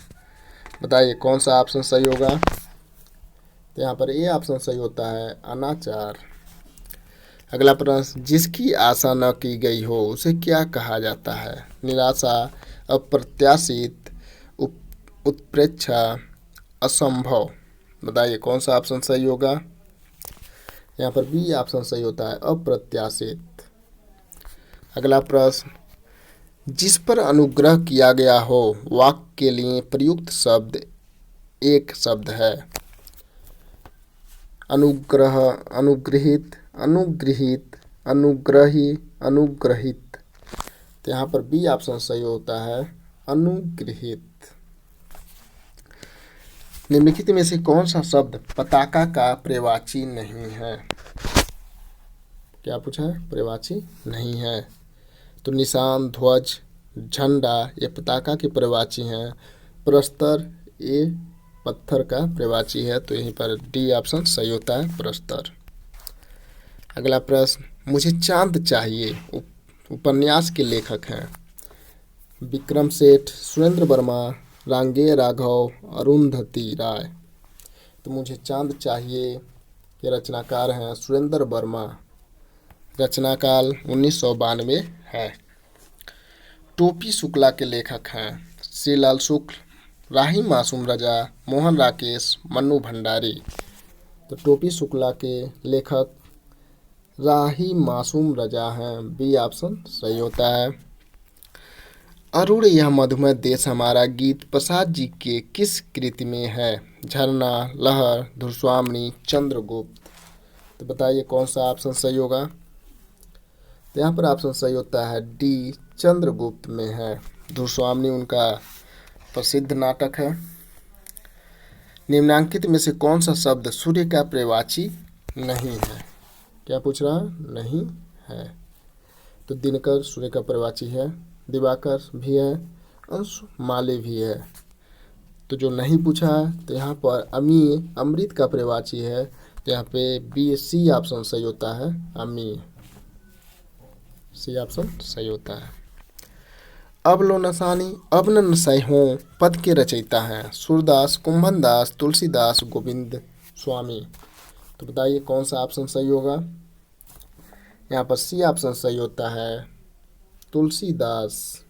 बताइए कौन सा ऑप्शन सही होगा। तो यहाँ पर ए ऑप्शन सही होता है अनाचार। अगला प्रश्न, जिसकी आशा न की गई हो उसे क्या कहा जाता है। निराशा, अप्रत्याशित, उत्प्रेक्षा, असंभव। बताइए कौन सा ऑप्शन सही होगा। यहाँ पर बी ऑप्शन सही होता है अप्रत्याशित। अगला प्रश्न, जिस पर अनुग्रह किया गया हो वाक्य के लिए प्रयुक्त शब्द एक शब्द है। अनुग्रह, अनुग्रहित, अनुगृहित, अनुग्रही, अनुग्रहित। तो यहाँ पर बी ऑप्शन सही होता है अनुगृहित। निम्नलिखित में से कौन सा शब्द पताका का पर्यायवाची नहीं है। क्या पूछा है, पर्यायवाची नहीं है। तो निशान, ध्वज, झंडा ये पताका के पर्यायवाची हैं। प्रस्तर ये पत्थर का पर्यायवाची है। तो यहीं पर डी ऑप्शन सही होता है प्रस्तर। अगला प्रश्न, मुझे चांद चाहिए उपन्यास के लेखक हैं विक्रम सेठ, सुरेंद्र वर्मा, रांगेय राघव, अरुंधति राय। तो मुझे चांद चाहिए के रचनाकार हैं सुरेंद्र वर्मा। रचना काल 1992 है। टोपी शुक्ला के लेखक हैं श्रीलाल शुक्ल, राही मासूम रजा, मोहन राकेश, मन्नू भंडारी। तो टोपी शुक्ला के लेखक राही मासूम रजा हैं। बी ऑप्शन सही होता है। अरुण यह मधुमय देश हमारा गीत प्रसाद जी के किस कृति में है। झरना, लहर, धुरस्वामिनी, चंद्रगुप्त। तो बताइए कौन सा ऑप्शन सही होगा। तो यहाँ पर ऑप्शन सही होता है डी चंद्रगुप्त में है। धुरस्वामिनी उनका प्रसिद्ध नाटक है। निम्नांकित में से कौन सा शब्द सूर्य का पर्यायवाची नहीं है। क्या पूछ रहा है, नहीं है। तो दिनकर सूर्य का पर्यायवाची है, दिवाकर भी है, अंशु माले भी है। तो जो नहीं पूछा है तो यहाँ पर अमी अमृत का पर्यायवाची है। तो यहाँ पे बी सी ऑप्शन सही होता है अमी। सी ऑप्शन सही होता है। अब लो नसानी अब न नसै हो पद के रचयिता हैं सूरदास, कुंभनदास, तुलसीदास, गोविंद स्वामी। तो बताइए कौन सा ऑप्शन सही होगा। यहाँ पर सी ऑप्शन सही होता है तुलसीदास।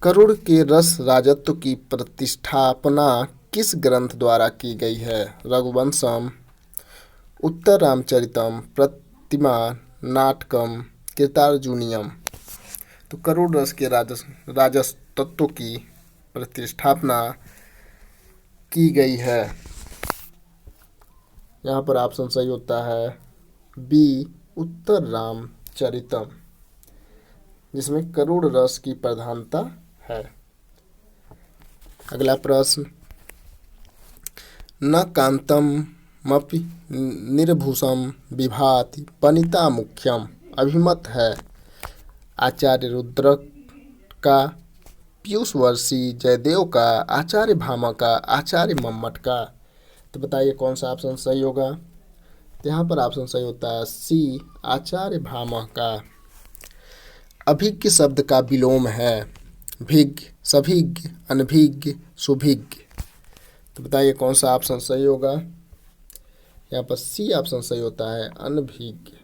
करुण के रस राजत्व की प्रतिष्ठापना किस ग्रंथ द्वारा की गई है। रघुवंशम, उत्तर रामचरितम, प्रतिमा, नाटकम, कृतार्जुनीयम। तो करुण रस के राजस तत्व की प्रतिष्ठापना की गई है। यहाँ पर ऑप्शन सही होता है बी उत्तर रामचरितम, जिसमें करुण रस की प्रधानता है। अगला प्रश्न, न कांतम मपि निर्भूषम विभाति वनिता मुख्यम। अभिमत है आचार्य रुद्र का, पीयूष वर्षी, जयदेव का, आचार्य भामा का, आचार्य मम्मट का। तो बताइए कौन सा ऑप्शन सही होगा। तो यहाँ पर ऑप्शन सही होता है सी आचार्य भामा का। अभिज्ञ शब्द का विलोम है भिज्ञ, सभिज्ञ, अनभिज्ञ, सुभिज्ञ। तो बताइए कौन सा ऑप्शन सही होगा। यहाँ पर सी ऑप्शन सही होता है अनभिज्ञ।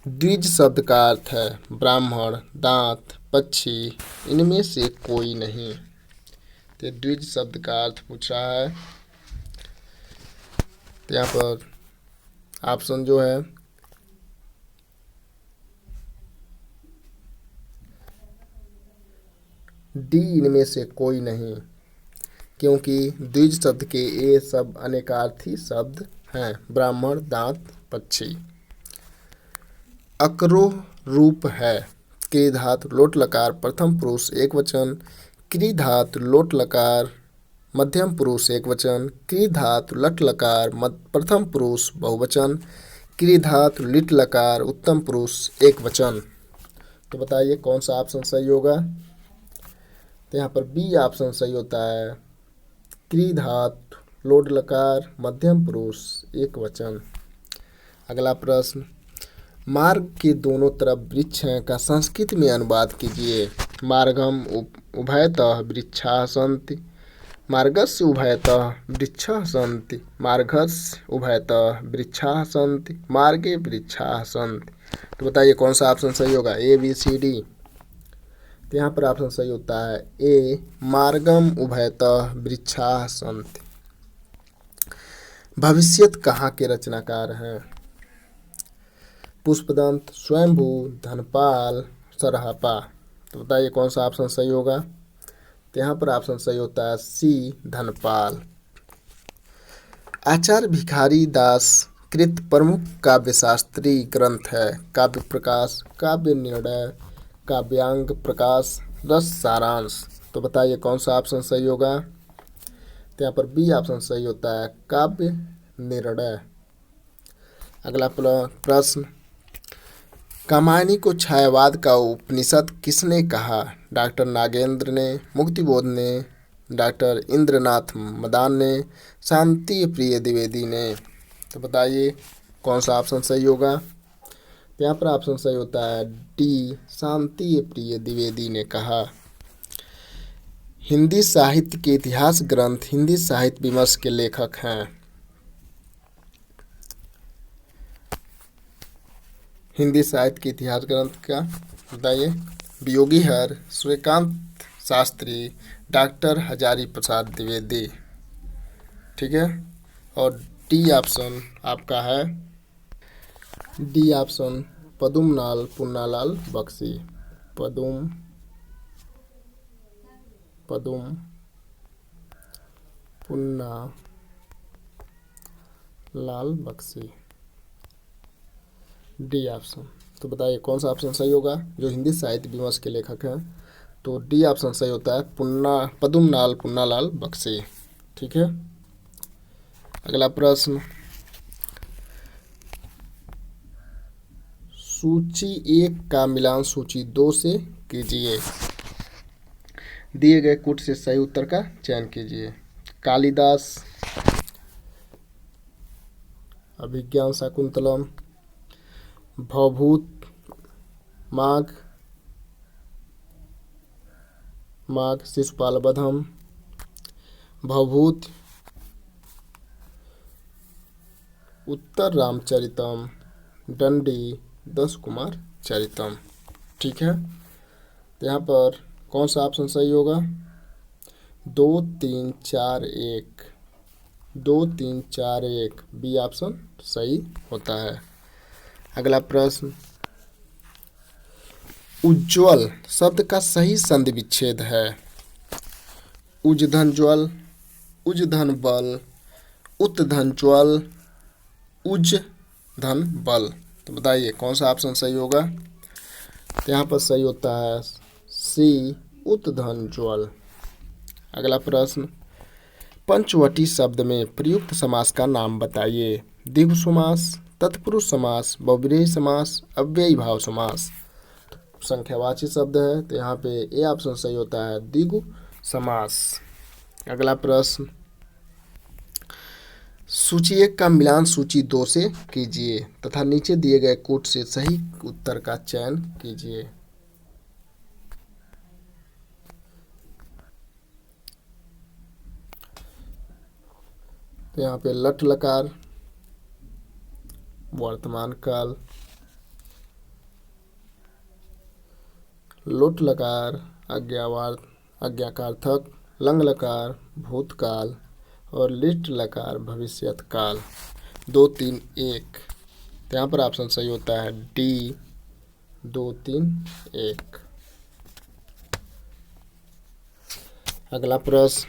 द्विज शब्द का अर्थ है ब्राह्मण, दांत, पक्षी, इनमें से कोई नहीं। तो द्विज शब्द का अर्थ पूछ रहा है। तो यहाँ पर ऑप्शन जो है डी इनमें से कोई नहीं, क्योंकि द्विज शब्द के ये सब अनेकार्थी शब्द हैं ब्राह्मण, दांत, पक्षी। अकरोह रूप है क्री धातु लोट लकार प्रथम पुरुष एक वचन, क्री धातु लोट लकार मध्यम पुरुष एक वचन, क्री धातु लट लकार प्रथम पुरुष बहुवचन, क्री धातु लिट लकार उत्तम पुरुष एक वचन। तो बताइए कौन सा ऑप्शन सही होगा। तो यहाँ पर बी ऑप्शन सही होता है क्री धातु लोड लकार मध्यम पुरुष एक वचन। अगला प्रश्न, मार्ग के दोनों तरफ वृक्ष हैं का संस्कृत में अनुवाद कीजिए। मार्गम उभयतः वृक्षाः सन्ति, मार्गस्य उभयतः वृक्षाः सन्ति, मार्गस्य उभयतः वृक्षाः सन्ति, मार्गे वृक्षाः सन्ति। तो बताइए कौन सा ऑप्शन सही होगा, ए बी सी डी। तो यहाँ पर ऑप्शन सही होता है ए, मार्गम उभयतः वृक्षाः सन्ति। भविष्यत कहाँ के रचनाकार हैं? पुष्पदंत, स्वयंभू, धनपाल, सरहपा। तो बताइए कौन सा ऑप्शन सही होगा। तो यहाँ पर ऑप्शन सही होता है सी, धनपाल। आचार्य भिखारी दास कृत प्रमुख काव्यशास्त्री ग्रंथ है। काव्य प्रकाश, काव्य निर्णय, काव्यांग प्रकाश, रस सारांश। तो बताइए कौन सा ऑप्शन सही होगा। तो यहाँ पर बी ऑप्शन सही होता है, काव्य निर्णय। अगला प्रश्न, कामायनी को छायावाद का उपनिषद किसने कहा? डॉक्टर नागेंद्र ने, मुक्तिबोध ने, डॉक्टर इंद्रनाथ मदान ने, शांति प्रिय द्विवेदी ने। तो बताइए कौन सा ऑप्शन सही होगा। तो यहाँ पर ऑप्शन सही होता है डी, शांति प्रिय द्विवेदी ने कहा। हिंदी साहित्य के इतिहास ग्रंथ हिंदी साहित्य विमर्श के लेखक हैं। हिंदी साहित्य के इतिहास ग्रंथ का बताइए। वियोगी हर, सूर्यकांत शास्त्री, डॉक्टर हजारी प्रसाद द्विवेदी। ठीक है, और डी ऑप्शन आपका है, डी ऑप्शन पदुमलाल पुन्नालाल बख्शी। पदुम पुन्ना लाल बख्शी, डी ऑप्शन। तो बताइए कौन सा ऑप्शन सही होगा, जो हिंदी साहित्य विमर्श के लेखक हैं। तो डी ऑप्शन सही होता है, पदुमलाल पुन्नालाल बख्शी। ठीक है, अगला प्रश्न, सूची 1 का मिलान सूची 2 से कीजिए। दिए गए कूट से सही उत्तर का चयन कीजिए। कालिदास, अभिज्ञान शाकुंतलम, भवभूत, माघ शिशुपाल वधम, भवभूत, उत्तर रामचरितम, दंडी 10 कुमार चरितम। ठीक है, तो यहाँ पर कौन सा ऑप्शन सही होगा। 2 3 4 1, 2 3 4 1, बी ऑप्शन सही होता है। अगला प्रश्न, उज्ज्वल शब्द का सही संधि विच्छेद है। उजधन ज्वल, उजधन बल, उत्धन ज्वल, उजधन बल। तो बताइए कौन सा ऑप्शन सही होगा। तो यहाँ पर सही होता है सी, उत्धन ज्वल। अगला प्रश्न, पंचवटी शब्द में प्रयुक्त समास का नाम बताइए। द्विगु समास, तत्पुरुष समास, बहुव्रीहि समास, अव्ययी भाव समास। संख्यावाची शब्द है, तो यहाँ पे ए ऑप्शन सही होता है, द्विगु समास। अगला प्रश्न, सूची 1 का मिलान सूची 2 से कीजिए तथा नीचे दिए गए कोट से सही उत्तर का चयन कीजिए। तो यहाँ पे लट लकार वर्तमान काल, लोट लकार आज्ञार्थक, लंग लकार भूतकाल और लिट लकार भविष्यत काल। 2 3 1, तो यहाँ पर ऑप्शन सही होता है डी, 2 3 1। अगला प्रश्न,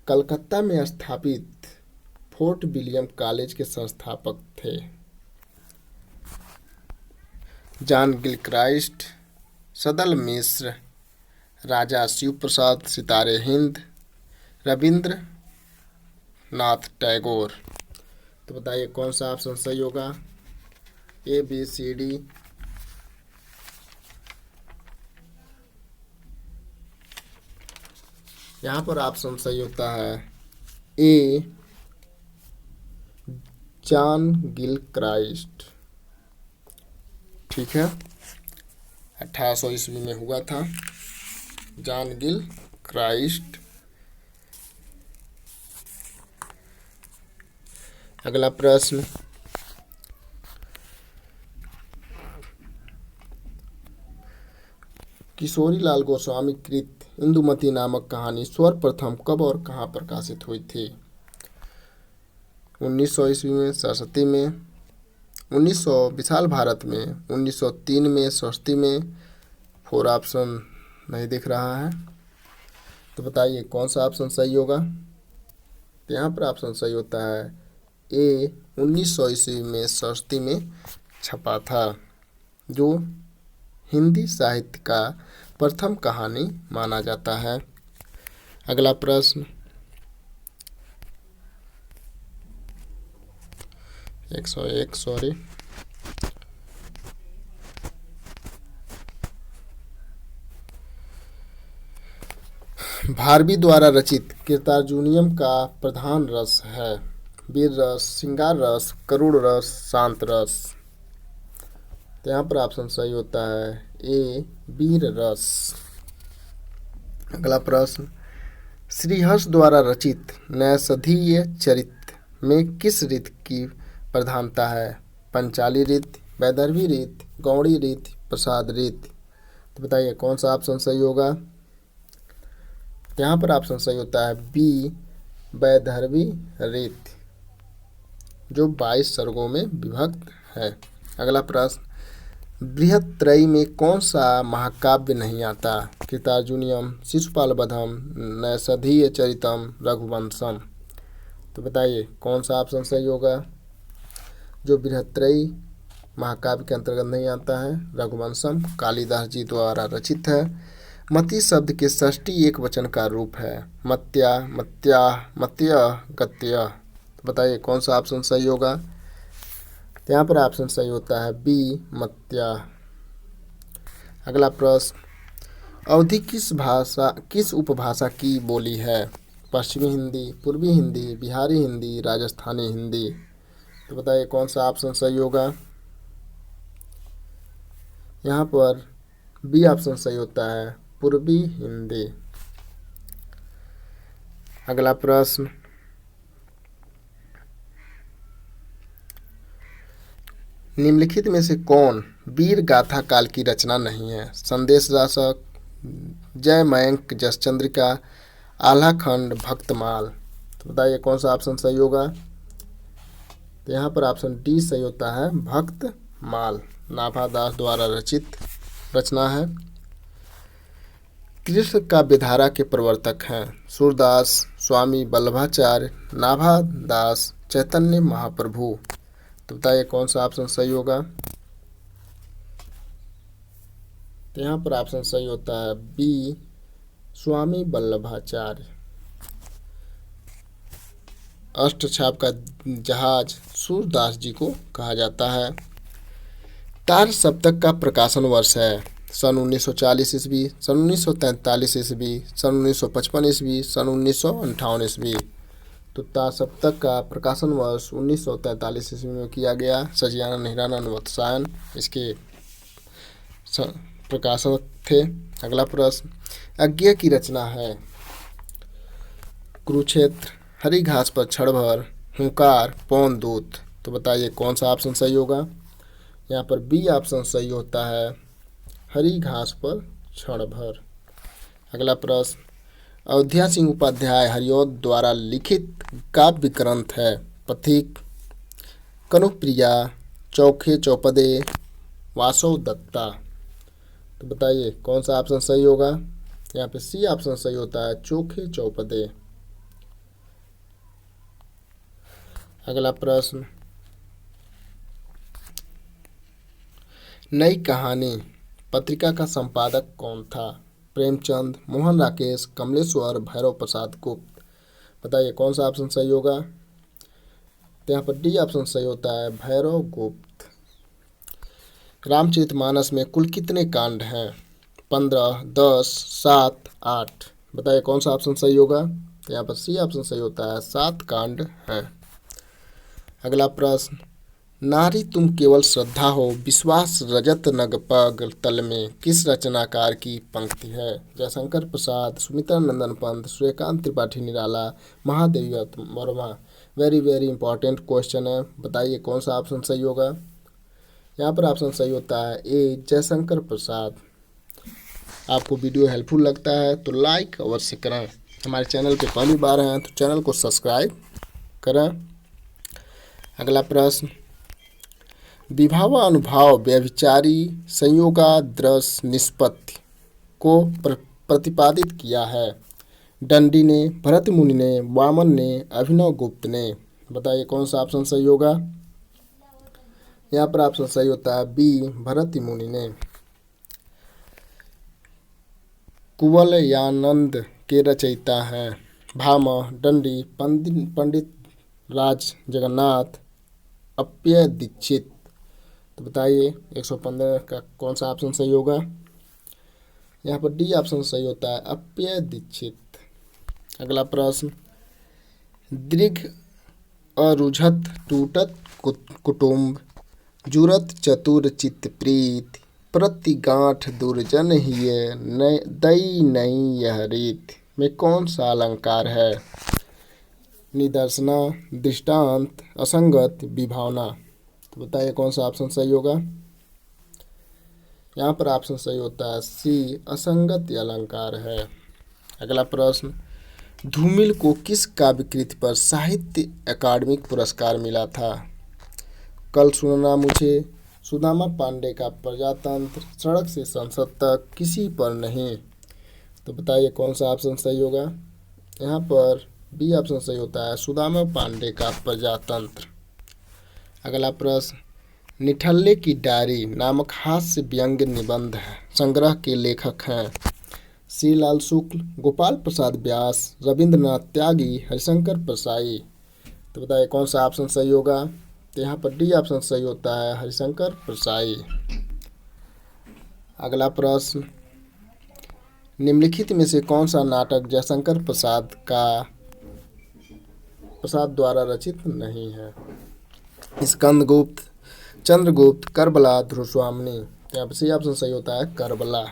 कलकत्ता में स्थापित फोर्ट विलियम कॉलेज के संस्थापक थे। जॉन गिलक्राइस्ट, सदल मिश्र, राजा शिव प्रसाद सितारे हिंद, रविंद्र नाथ टैगोर। तो बताइए कौन सा ऑप्शन सही होगा, ए बी सी डी। यहाँ पर ऑप्शन सही होता है ए, जॉन गिल क्राइस्ट। ठीक है, 1800 ईस्वी में हुआ था जॉन गिल क्राइस्ट। अगला प्रश्न, किशोरी लाल गोस्वामी कृत इंदुमती नामक कहानी सर्वप्रथम कब और कहाँ प्रकाशित हुई थी? 1900 ईस्वी में, सरस्वती में, 1900 विशाल भारत में, 1903 में, सरस्वती में। 4 ऑप्शन नहीं दिख रहा है, तो बताइए कौन सा ऑप्शन सही होगा? तो यहाँ पर ऑप्शन सही होता है ए, 1900 ईस्वी में सरस्वती में छपा था, जो हिंदी साहित्य का प्रथम कहानी माना जाता है। अगला प्रश्न, 101 सॉरी। भारवी द्वारा रचित कीर्तार्जुनीयम का प्रधान रस है वीर रस, श्रृंगार रस, करुण रस, शांत रस। तो यहाँ पर ऑप्शन सही होता है ए, वीर रस। अगला प्रश्न, श्रीहर्ष द्वारा रचित नैषधीय चरित्र में किस रीत की प्रधानता है? पंचाली रीत, वैदर्भी रीत, गौड़ी रीत, प्रसाद रीत। तो बताइए कौन सा ऑप्शन सही होगा? यहाँ पर ऑप्शन सही होता है बी, वैदर्भी रीत, जो 22 सर्गों में विभक्त है। अगला प्रश्न, बृहत्त्रयी में कौन सा महाकाव्य नहीं आता? कीर्तार्जुनीयम, शिशुपाल वधम, नैषधीय चरितम, रघुवंशम। तो बताइए कौन सा ऑप्शन सही होगा? जो बृहत्त्रयी महाकाव्य के अंतर्गत नहीं आता है, रघुवंशम कालिदास जी द्वारा रचित है। मति शब्द के षष्ठी एक वचन का रूप है, मत्या, मत्या, मत्य, गत्य। तो बताइए कौन सा ऑप्शन सही होगा? तो यहाँ पर ऑप्शन सही होता है बी, मत्या। अगला प्रश्न, अवधी किस उपभाषा की बोली है? पश्चिमी हिंदी, पूर्वी हिंदी, बिहारी हिंदी, राजस्थानी हिंदी। तो बताइए कौन सा ऑप्शन सही होगा? यहाँ पर बी ऑप्शन सही होता है, पूर्वी हिंदी। अगला प्रश्न, निम्नलिखित में से कौन वीर गाथा काल की रचना नहीं है? संदेश रासक, जय मयंक जसचंद्रिका, आल्हा खंड, भक्तमाल। तो बताइए कौन सा ऑप्शन सही होगा? तो यहाँ पर ऑप्शन डी सही होता है, भक्तमाल, नाभादास द्वारा रचित रचना है। कृष्ण काव्यधारा के प्रवर्तक हैं सूरदास, स्वामी वल्लभाचार्य, नाभादास, चैतन्य महाप्रभु। तो बताइए कौन सा ऑप्शन सही होगा? तो यहाँ पर ऑप्शन सही होता है बी, स्वामी वल्लभाचार्य। अष्टछाप का जहाज सूरदास जी को कहा जाता है। तार सप्तक का प्रकाशन वर्ष है सन 1940 ईस्वी, सन 1943 ईस्वी, सन 1955 ईस्वी, सन 1958 ईस्वी। तो तार सप्तक का प्रकाशन वर्ष 1943 ईस्वी में किया गया। सचिदानंद हिरानंद वत्सायन इसके प्रकाशक थे। अगला प्रश्न, अज्ञेय की रचना है कुरुक्षेत्र, हरी घास पर क्षण भर, हुंकार, पवन दूत। तो बताइए कौन सा ऑप्शन सही होगा? यहाँ पर बी ऑप्शन सही होता है, हरी घास पर क्षण भर। अगला प्रश्न, अयोध्या सिंह उपाध्याय हरिऔध द्वारा लिखित काव्य ग्रंथ है पथिक, कनुप्रिया, चौखे चौपदे, वासव दत्ता। तो बताइए कौन सा ऑप्शन सही होगा? यहाँ पे सी ऑप्शन सही होता है, चौखे चौपदे। अगला प्रश्न, नई कहानी पत्रिका का संपादक कौन था? प्रेमचंद, मोहन राकेश, कमलेश्वर, भैरव प्रसाद गुप्त। बताइए कौन सा ऑप्शन सही होगा? तो यहाँ पर डी ऑप्शन सही होता है, भैरव गुप्त। रामचरितमानस में कुल कितने कांड हैं? 15, 10, 7, 8। बताइए कौन सा ऑप्शन सही होगा। तो यहाँ पर सी ऑप्शन सही होता है, 7 कांड हैं। अगला प्रश्न, नारी तुम केवल श्रद्धा हो विश्वास रजत नग पग तल में किस रचनाकार की पंक्ति है। Jaishankar Prasad, Sumitra Nandan Pant, Suryakant Tripathi Nirala, Mahadevi Varma. Very very important question है, बताइए कौन सा ऑप्शन सही होगा। यहाँ पर ऑप्शन सही होता है ए, जयशंकर प्रसाद। आपको वीडियो हेल्पफुल लगता है तो लाइक अवश्य करें। हमारे चैनल पे पहली बार हैं तो चैनल को सब्सक्राइब करें। अगला प्रश्न, विभाव अनुभाव व्यभिचारी संयोगाद्रस निष्पत्ति को प्रतिपादित किया है। दंडी ने, भरत मुनि ने, वामन ने, अभिनव गुप्त ने। बताइए कौन सा ऑप्शन सही होगा। यहाँ पर ऑप्शन सही होता है बी, भरत मुनि ने। कुवलयानंद के रचयिता हैं भामह, दंडी, पंडित राज जगन्नाथ, अप्पय दीक्षित। तो बताइए 115 का कौन सा ऑप्शन सही होगा। यहाँ पर डी ऑप्शन सही होता है, अप्पय दीक्षित। अगला प्रश्न, दृघ अरुझत टूटत कुटुम्ब जुरत चतुर चित्त प्रीत प्रतिगांठ दुर्जन हिय दई नई यह रीत में कौन सा अलंकार है। निदर्शना, दृष्टांत, असंगत, विभावना। तो बताइए कौन सा ऑप्शन सही होगा। यहाँ पर ऑप्शन सही होता है सी, असंगत अलंकार है। अगला प्रश्न, धूमिल को किस काव्यकृति पर साहित्य अकादमिक पुरस्कार मिला था। कल सुनना मुझे, सुदामा पांडे का प्रजातंत्र, सड़क से संसद तक, किसी पर नहीं। तो बताइए कौन सा ऑप्शन सही होगा। यहाँ पर बी ऑप्शन सही होता है, सुदामा पांडे का प्रजातंत्र। अगला प्रश्न, निठल्ले की डायरी नामक हास्य व्यंग निबंध संग्रह के लेखक हैं श्री लाल शुक्ल, गोपाल प्रसाद व्यास, रविंद्रनाथ त्यागी, हरिशंकर परसाई। तो बताइए कौन सा ऑप्शन सही होगा। तो यहाँ पर डी ऑप्शन सही होता है, हरिशंकर परसाई। अगला प्रश्न, निम्नलिखित में से कौन सा नाटक जयशंकर प्रसाद द्वारा रचित नहीं है। स्कंदगुप्त, चंद्रगुप्त, करबला, ध्रुवस्वामिनी। तो यहाँ पर सी ऑप्शन सही होता है, करबला।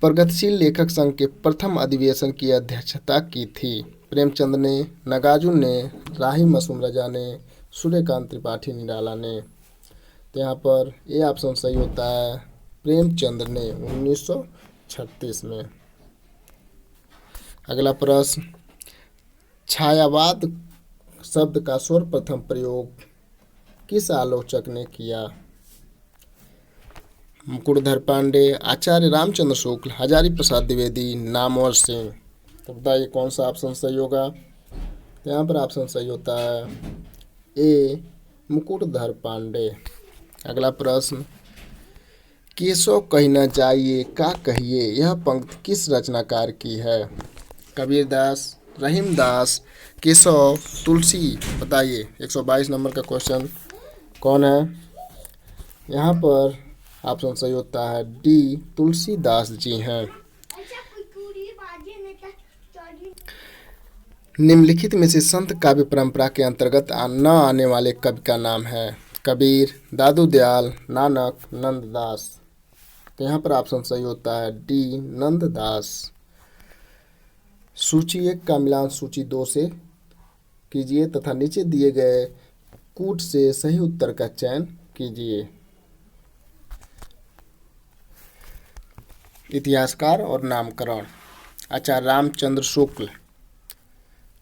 प्रगतिशील लेखक संघ के प्रथम अधिवेशन की अध्यक्षता की थी। प्रेमचंद ने, नागार्जुन ने, राही मासूम रजा ने, सूर्यकांत त्रिपाठी निराला ने। तो यहाँ पर ए ऑप्शन सही होता है, प्रेमचंद ने 1936 में। अगला प्रश्न, छायावाद शब्द का सर्वप्रथम प्रयोग किस आलोचक ने किया। मुकुटधर पांडे, आचार्य रामचंद्र शुक्ल, हजारी प्रसाद द्विवेदी, नामवर सिंह। तो बताइए कौन सा ऑप्शन सही होगा। तो यहाँ पर ऑप्शन सही होता है ए, मुकुटधर पांडे। अगला प्रश्न, केशव कहीं न जाइए का कहिए यह पंक्ति किस रचनाकार की है। कबीरदास, रहीमदास, केशव, तुलसी। बताइए 122 नंबर का क्वेश्चन कौन है। यहाँ पर ऑप्शन सही होता है डी, तुलसीदास जी हैं। निम्नलिखित में से संत काव्य परंपरा के अंतर्गत न आने वाले कवि का नाम है। कबीर, दादू दयाल, नानक, नंददास। तो यहाँ पर ऑप्शन सही होता है डी, नंददास। सूची 1 का मिलान सूची 2 से कीजिए तथा नीचे दिए गए कूट से सही उत्तर का चयन कीजिए। इतिहासकार और नामकरण, आचार्य रामचंद्र शुक्ल।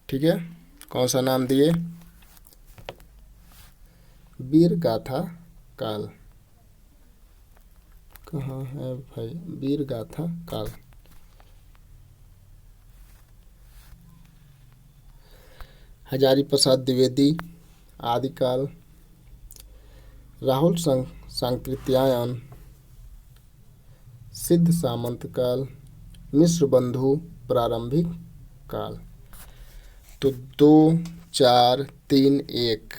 ठीक है, कौन सा नाम दिए। वीर गाथा काल। कहाँ है भाई वीर गाथा काल। हजारी प्रसाद द्विवेदी आदिकाल, राहुल सांकृत्यायन सिद्ध सामंत काल, मिश्र बंधु प्रारंभिक काल। तो 2 4 3 1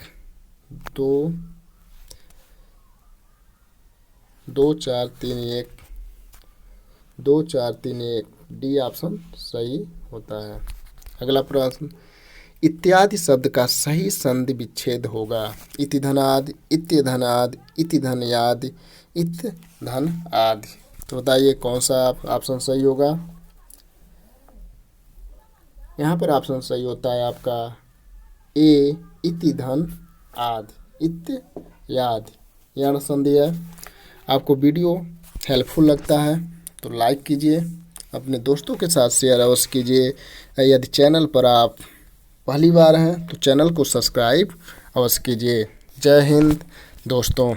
2 2 4 3 1 2 4 3 1 डी ऑप्शन सही होता है। अगला प्रश्न, इत्यादि शब्द का सही संधि विच्छेद होगा। इति धनादि, इत्य धनादि, इति धनयादि, इत धन आदि। तो बताइए कौन सा ऑप्शन सही होगा। यहाँ पर ऑप्शन सही होता है आपका ए, इति धन आदि, इत्य यादि, यह संधि है। आपको वीडियो हेल्पफुल लगता है तो लाइक कीजिए, अपने दोस्तों के साथ शेयर अवश्य कीजिए। यदि चैनल पर आप पहली बार हैं तो चैनल को सब्सक्राइब अवश्य कीजिए। जय हिंद दोस्तों।